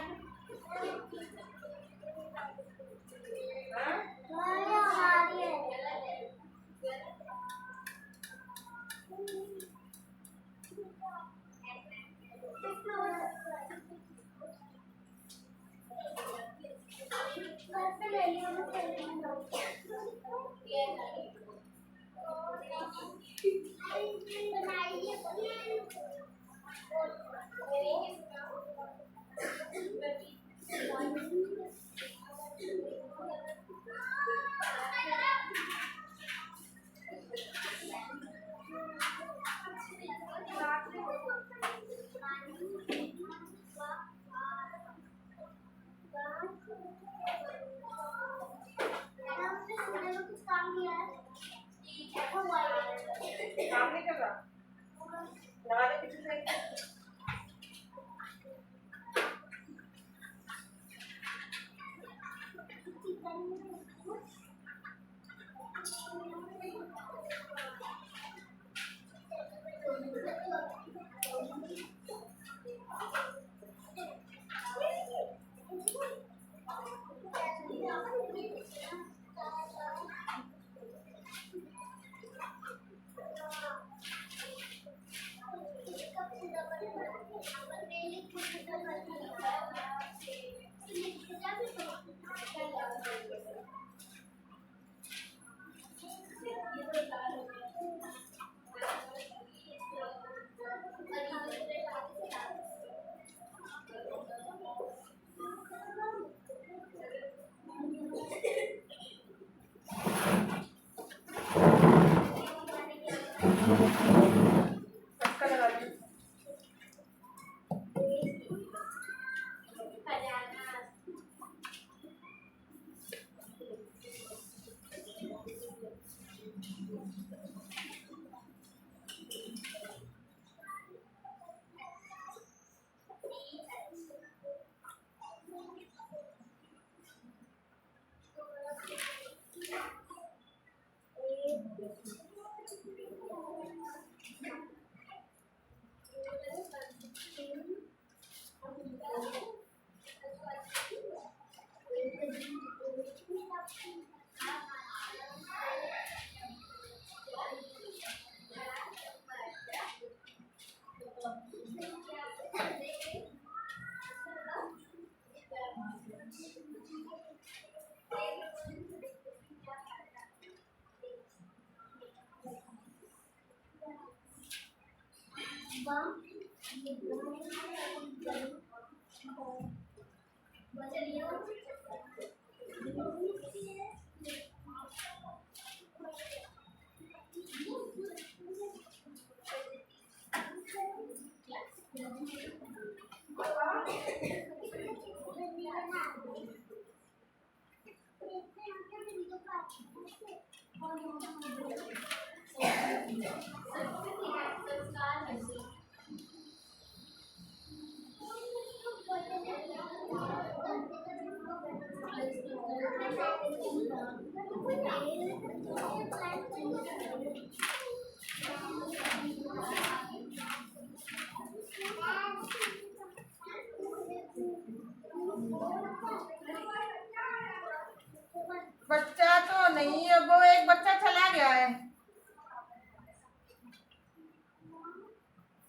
बच्चा तो नहीं है, वो एक बच्चा चला गया है,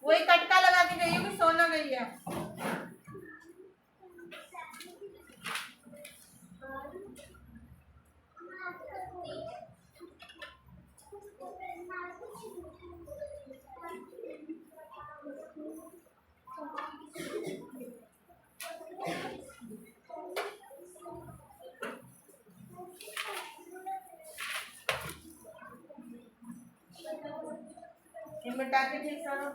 वही कटका लगा के गई है कि सोना गई है। मिटा के ठीक करो।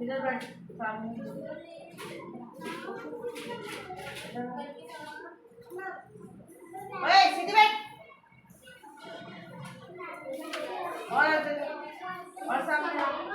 इधर बैठ सामने। ओए सीधी बैठ। और सामने आओ।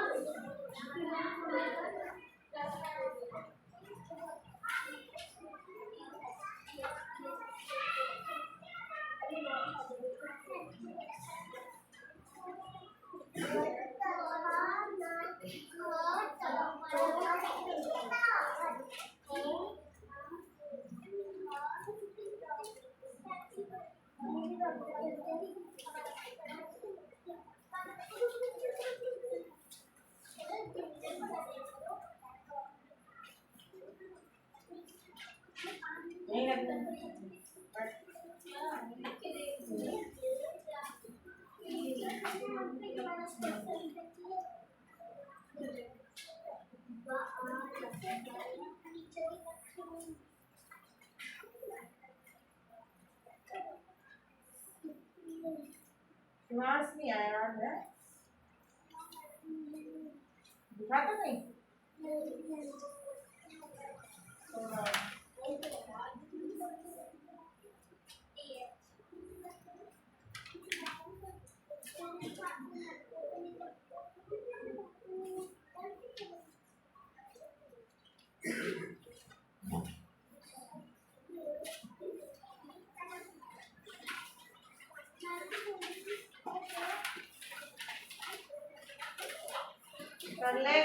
नहीं लगता। श्वास नहीं आया है, दिखा तो नहीं।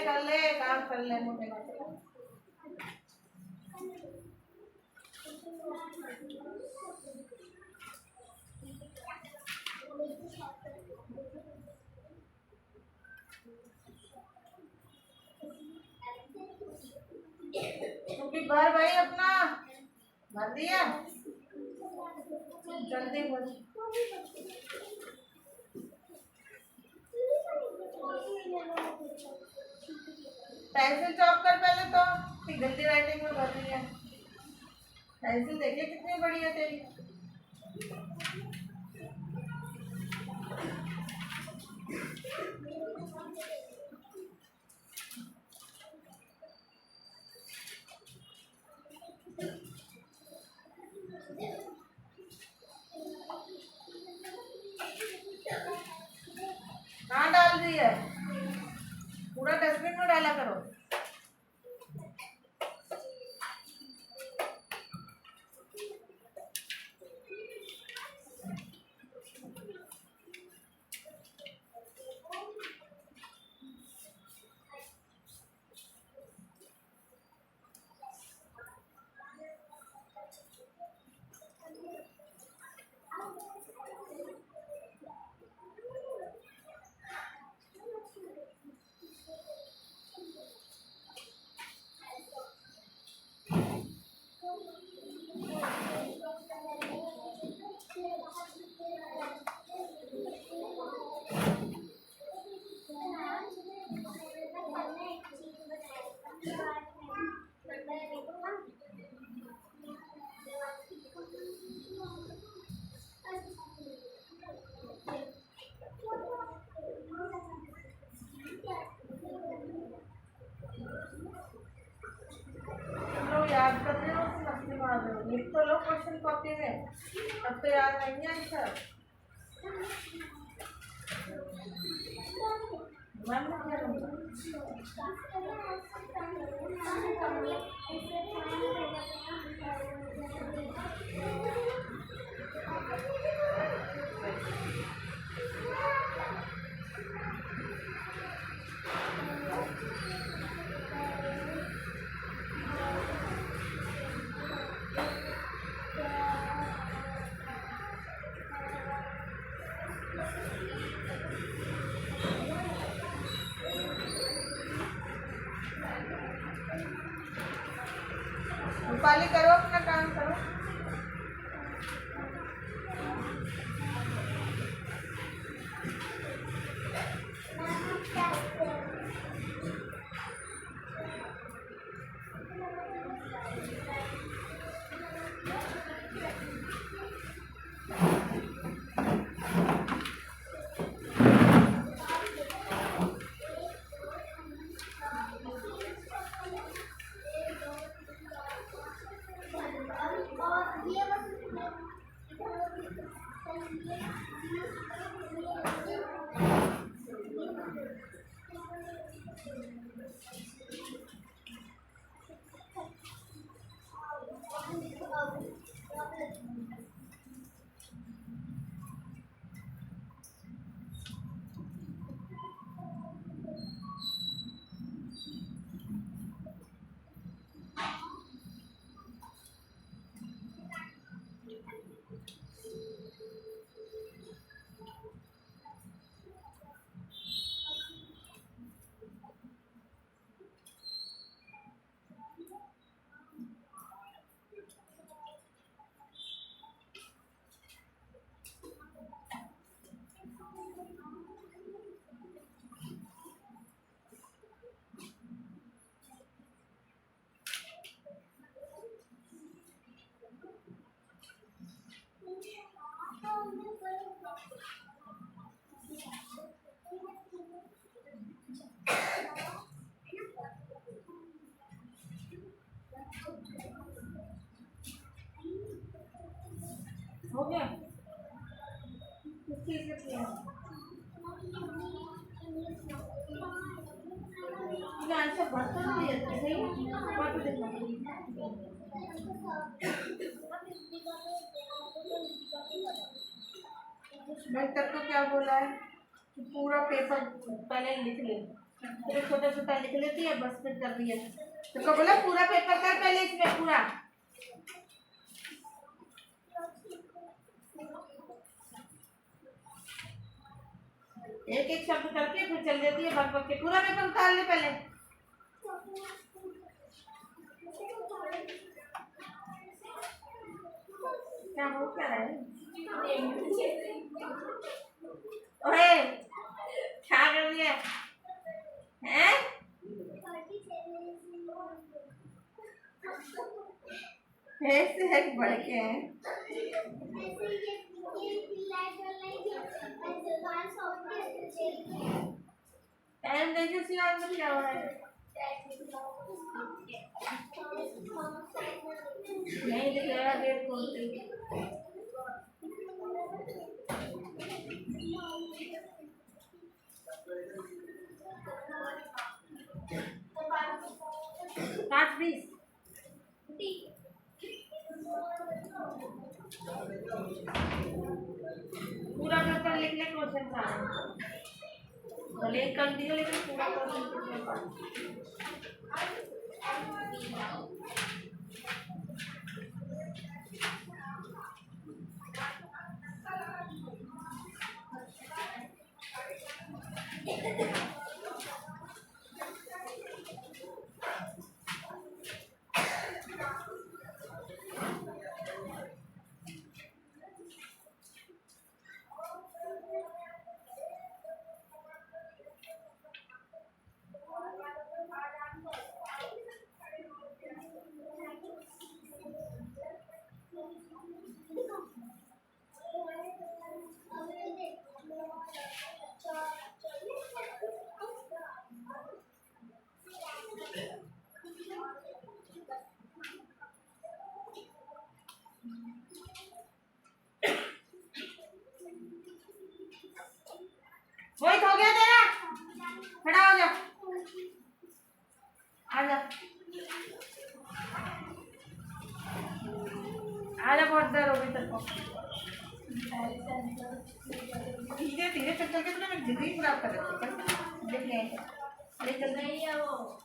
कर ले काम कर ले मोटे मोटे। भर भाई अपना, भर दिया, जल्दी भर। पेंसिल चॉप कर पहले तो, फिर गंदी राइटिंग में भर दिया। पेंसिल देखिए कितनी बड़ी है तेरी। कहाँ डाल रही है? पूरा डस्टबिन में डाला करो। याद कर रहे हो कि मस्ती मार रहे हो? लिख तो लो क्वेश्चन कॉपी में, अब तो याद नहीं है आंसर। मैम ने क्या बोला? रूपाली करो अपना काम करो। हो गया? किस चीज़ में किया? आंसर बढ़ता नहीं है, सही बढ़ देखा। मैं तब तो क्या बोला है कि पूरा पेपर पहले लिख ले, फिर छोटा छोटा लिख लेती है, बस फिर कर दिया। तो क्या बोला? पूरा पेपर कर पहले इसमें पूरा। एक एक शब्द करके फिर चल देती है बक बक के। पूरा पेपर उतार ले पहले। क्या हो क्या रहा है? ओए क्या कर रही है? हैं? ऐसे है कि बड़े के हैं? टाइम देखिए सी आज में क्या हो रहा है? नहीं दिख रहा है डेट कौन सी? पाँच 20 पूरा पेपर लिखने क्वेश्चन था भले ही कर दिया लेकिन पूरा क्वेश्चन लिखने का वही हो गया तेरा खड़ा हो जा आजा आजा बहुत देर हो गई तेरे को धीरे धीरे चल चल के तो मैं जिंदगी खराब कर रही हूँ देख ले चल रही है वो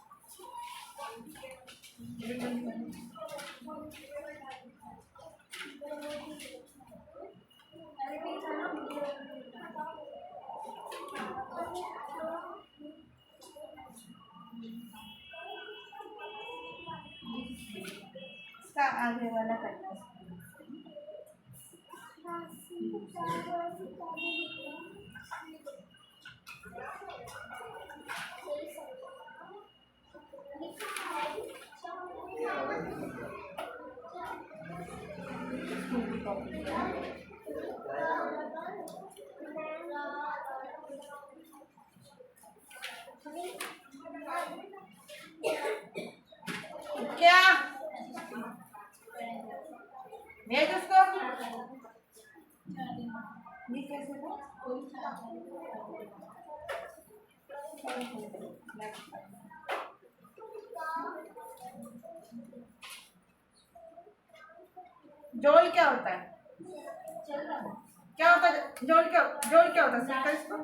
इसका आगे वाला करना क्या भेज उसको ये कैसे हो जोल क्या होता है क्या होता है जोल क्या होता है सीखा इसको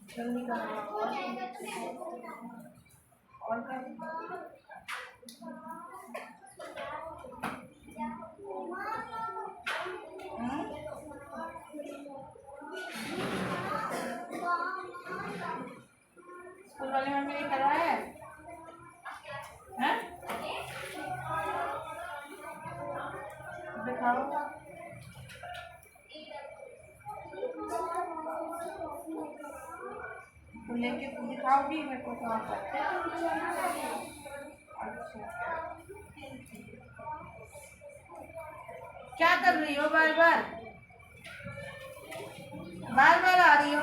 जल्दी करना और स्कूल वाले में मेरे करा है दिखाओ तो लेके दिखाओ भी मेरे को कहाँ पर अच्छा क्या कर रही हो बार बार आ रही हो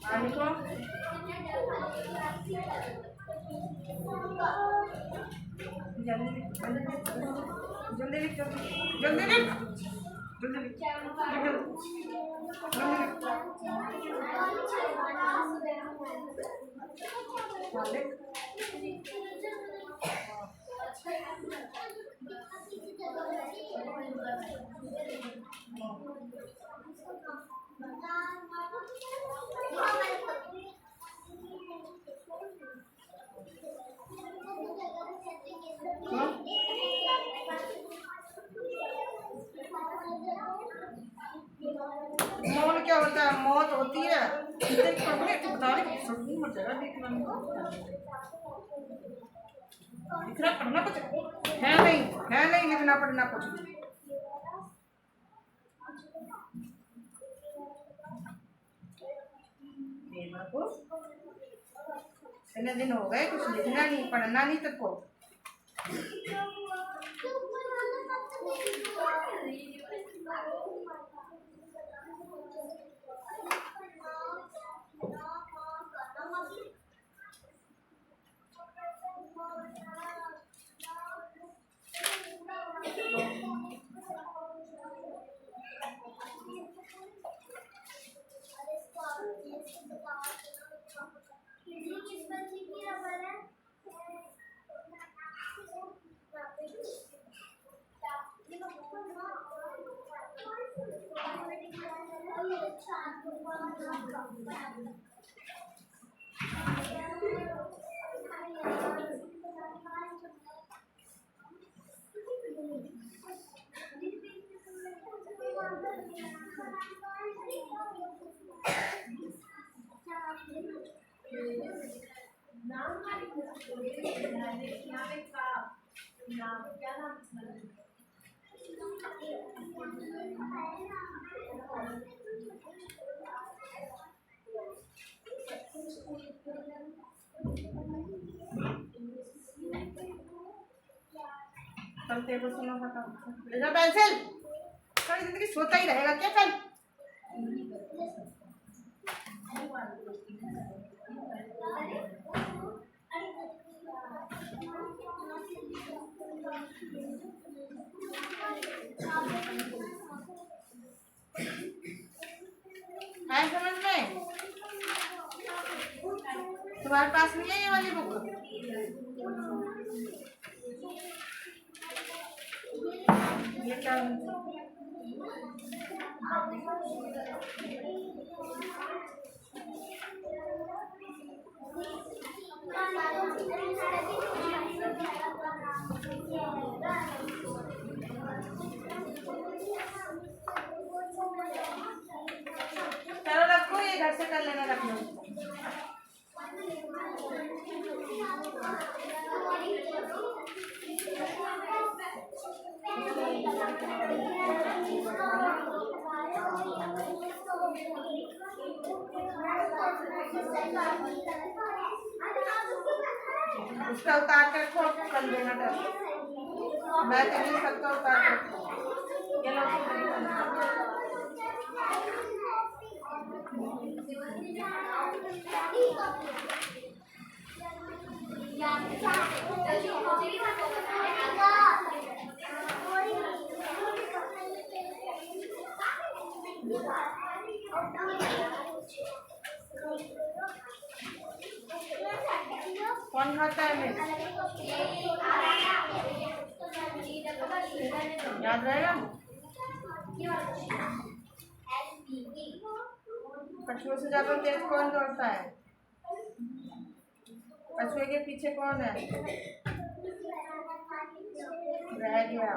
आने को जल्दी जल्दी जल्दी जल्दी जल्दी मौन क्या होता है? मौत होती है बता रही सभी मर जाएगा देखना लिखना पढ़ना कुछ है नहीं लिखना पढ़ना कुछ इतने दिन हो गए कुछ लिखना नहीं पढ़ना नहीं तक कल टेबल सुनो ले जा पेंसिल सारी जिंदगी सोता ही रहेगा क्या कल है समझ में तुम्हारे पास नहीं है ये वाली बुक ये क्या चलो रखो ये घर से कर लेना रख लो उसका उतार के रखो कर देना मैं तो नहीं सकता उतार के रखो कौन खाता है मैं याद रहेगा कछुए से ज्यादा तेज कौन दौड़ता है कछुए के पीछे कौन है रह गया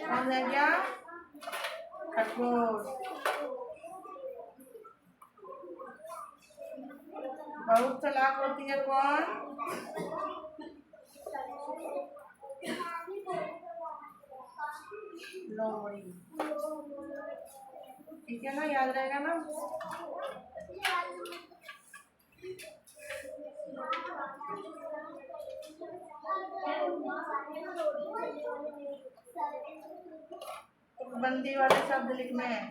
कौन रह गया खरगोश बहुत चालाक होती है कौन लोमड़ी। ठीक है ना, याद रहेगा ना। बंदी वाले शब्द लिखने हैं,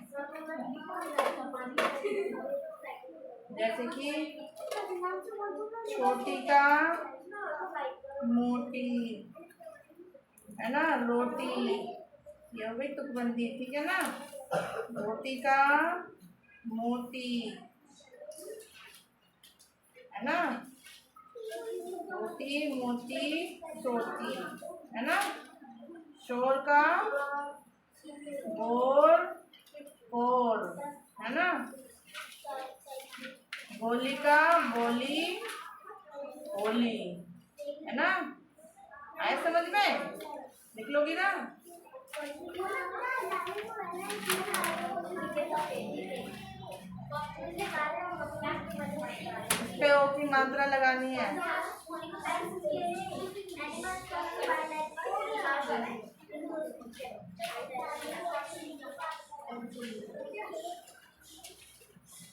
जैसे कि छोटी का मोटी, है ना, रोटी, ये हो गई तुकबंदी। ठीक है ना, रोटी का मोटी, है ना, रोटी मोटी छोटी, है ना। शोर का गोल गोल, है ना। गोली का गोली गोली, है ना। आए समझ में, लिख लोगी ना। इस पे ओ की मात्रा लगानी है।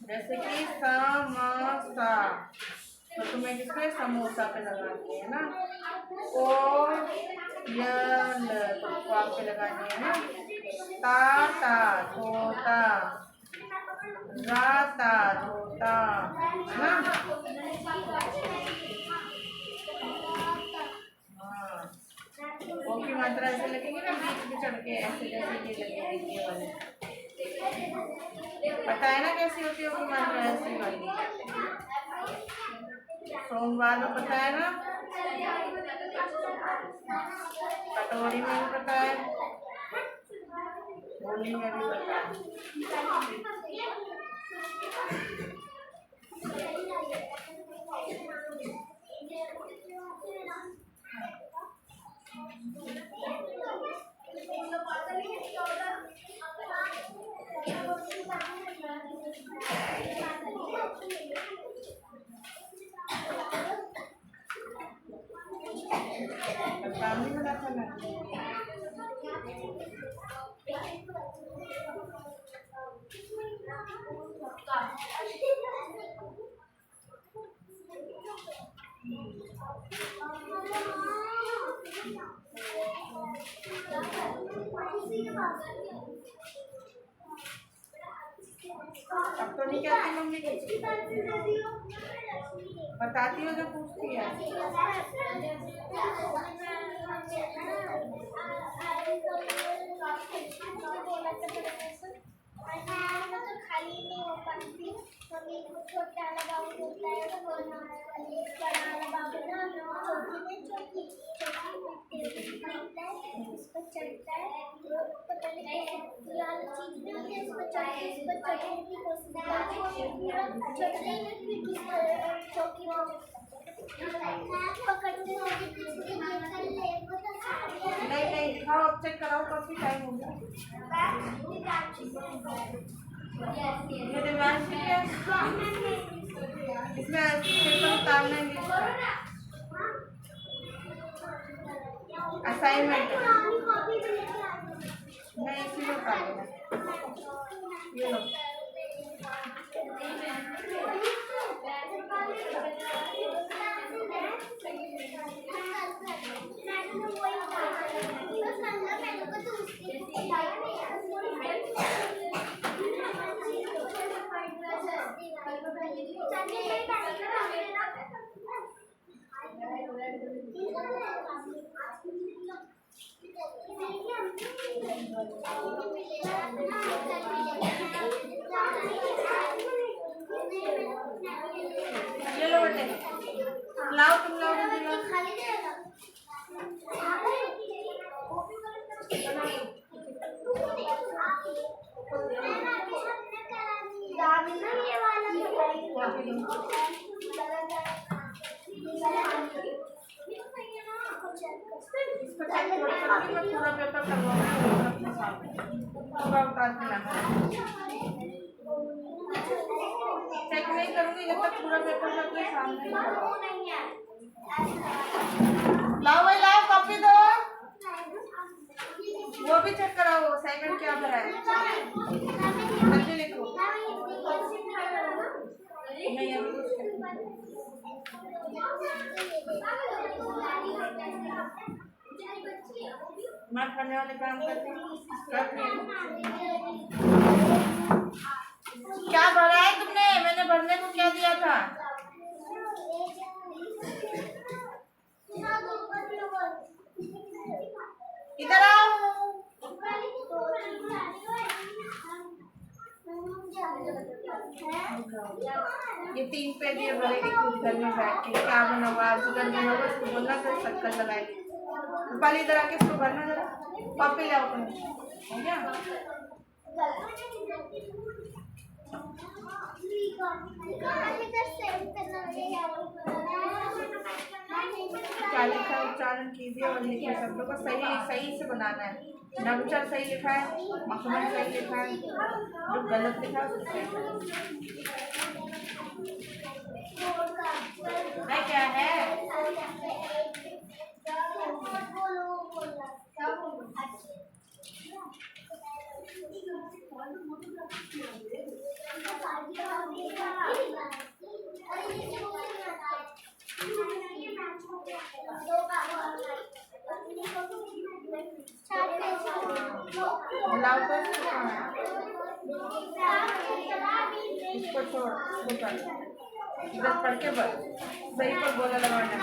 जैसे कि समोसा, तो तुम्हें किसमें समोसा पे लगानी है ना। कोयल, तो आप पे लगानी है ना। ताता तोता, राता धोता, है ना। हाँ, वो की मात्रा ऐसे लगेगी ना, बीच में चढ़ के ऐसे जैसे ये लगेगी ये वाले। पता है ना कैसी होती है वो की मात्रा, ऐसी वाली। सोमवार में पता है ना, कटोरी में भी पता है, होली में भी पता है। नहीं बना खाना। अब तो नहीं कहती मम्मी कुछ, बताती हो जो पूछती है। खाली नहीं हो पाती, मम्मी को छोटा वाला बाबू होता है, बड़ा वाला बाबू ना चौकी में चौकी इस पर चढ़ता है, पता नहीं लाल चीज भी होती है, इस पर चढ़ते इस पर चढ़ने की कोशिश चढ़ते ही चौकी में पकड़ते नहीं दिखाओ, अब चेक कराओ, काफी टाइम हो गया। ये दिमाग से है, इसमें पेपर उतारना है, असाइनमेंट नहीं, इसलिए उतारना। ये लो, ये लो बेटे, लाओ तुम लाओ जल्दी लाओ। पूरा पेपर करवाऊंगा, पूरा उतार के लाना। चेक नहीं करूंगी जब तक पूरा पेपर आपके सामने। लाओ भाई लाओ, कॉपी दो। वो भी चेक कराओ असाइनमेंट क्या भरा है, जल्दी लिखो। नहीं अभी कुछ मत करने वाले काम करते क्या भरा है तुमने? मैंने भरने को क्या दिया था? इधर आओ। ये 3 पेज ये भरेगी खुद घर में बैठ के, क्या बना हुआ आज घर में होगा उसको बोलना फिर शक्कर लगाएगी। रूपाली इधर आके इसको भरना जरा, कॉपी ले आओ अपने, हो गया? क्या लिखा है उच्चारण कीजिए और लिखिए, शब्दों को सही सही से बनाना है। नवचर सही लिखा है, मखमल सही लिखा है, जो गलत लिखा है उसको सही क्या है? बुलाओ तो इसको छोड़, इधर पढ़ के बस सही पर बोला लगाना।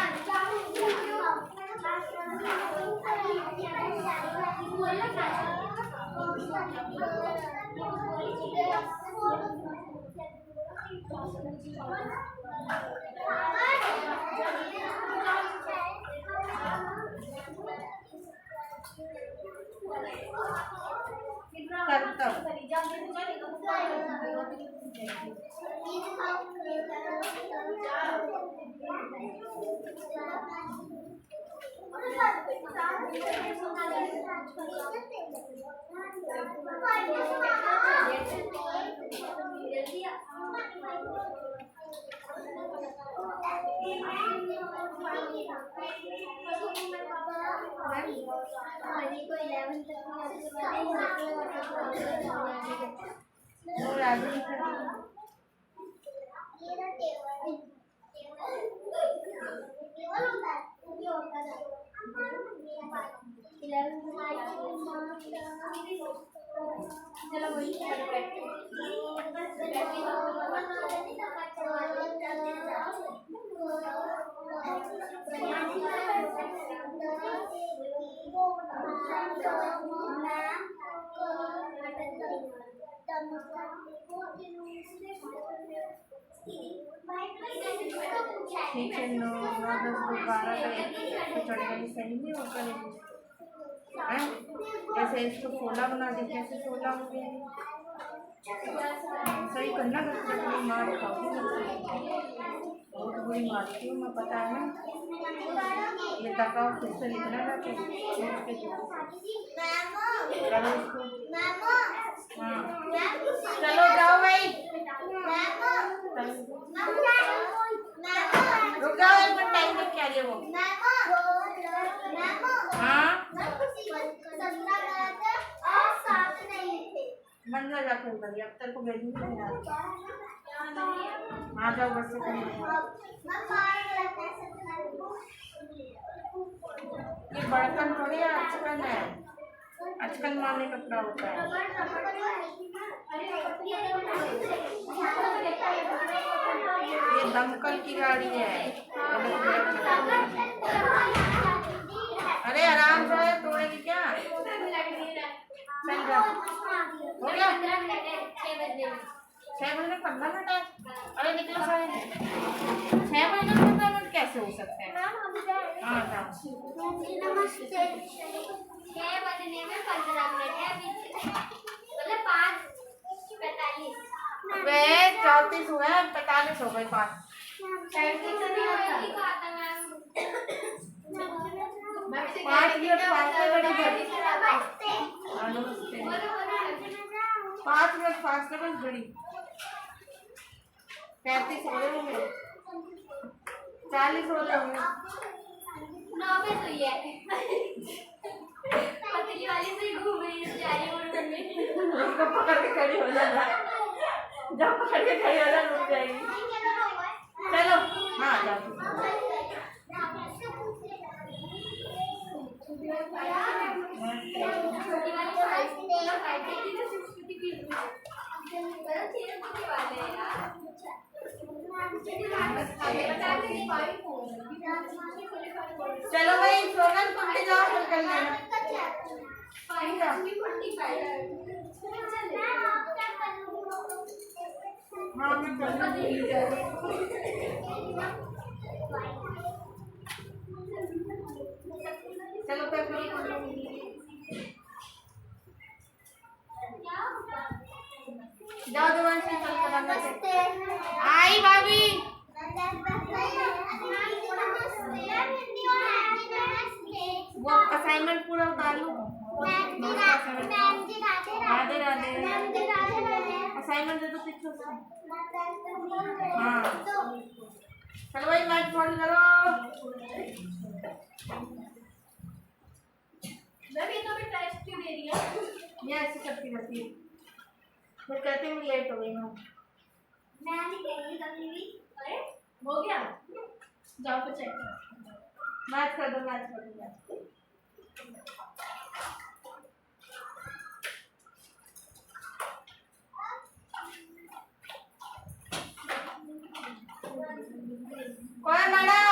ठीक है, 9, 10, 12 तो चढ़ेगा, सही नहीं होता है। ऐसे इसको 16 बना दे, कैसे 16 हो गए? सही करना, बच्चे मार खाओगी, बहुत बुरी मारती हूँ मैं, पता है ना। ये दबाव फिर से लिखना था तो करो इसको। हाँ चलो जाओ भाई, रुक जाओ एक मिनट, टाइम तक क्या वो। हाँ बन जा जाकर उधर, अब तक को भेजूंगी नहीं आ जाओ बस से ये बड़कन थोड़ी है, अचकन है, अचकन मारने कपड़ा होता है। ये दमकल की गाड़ी है। अरे आराम से तोड़ेगी क्या? चल जा, हो गया 6 बजे 15 मिनट है। अरे निकलो सारे, 6 बजे 15 मिनट कैसे हो सकते हैं? हाँ नमस्ते, 6 बजने में 15 मिनट है अभी, मतलब 5:45। वे 34 हुए, 45 हो गए 5। 5 मिनट फास्ट है बस घड़ी। 35 हो रहे होंगे, 40 हो रहे होंगे। 9 पे सोई है। पतली वाली से ही घूम रही है प्यारी उड़ में। उसको पकड़ के खड़ी हो जाना, जब पकड़ के खड़ी हो जाना रुक जाएगी। चलो हाँ जाओ। छोटी वाली साइज की ना काटेगी ना संस्कृति की बड़ा चेहरे पतले वाले हैं यार। चलो भाई सोनल तुम भी जाओ फिर कर लेना। हाँ मैं कर लूँगी। चलो कर लो। जाओ देवांशी चल कर आई भाभी। वो असाइनमेंट पूरा उतार लो। राधे राधे। असाइनमेंट दे दो पीछे से। हाँ चलो भाई मैच बॉल करो। मैं भी तो टेस्ट क्यों दे रही है? ये ऐसे करती रहती है। मैं कहती हूँ लेट हो गई मैं। मैं नहीं करेंगी कभी भी। अरे हो गया, जाओ तो चेक करो। मैच कर दो मैच कर दो। कौन मैडम?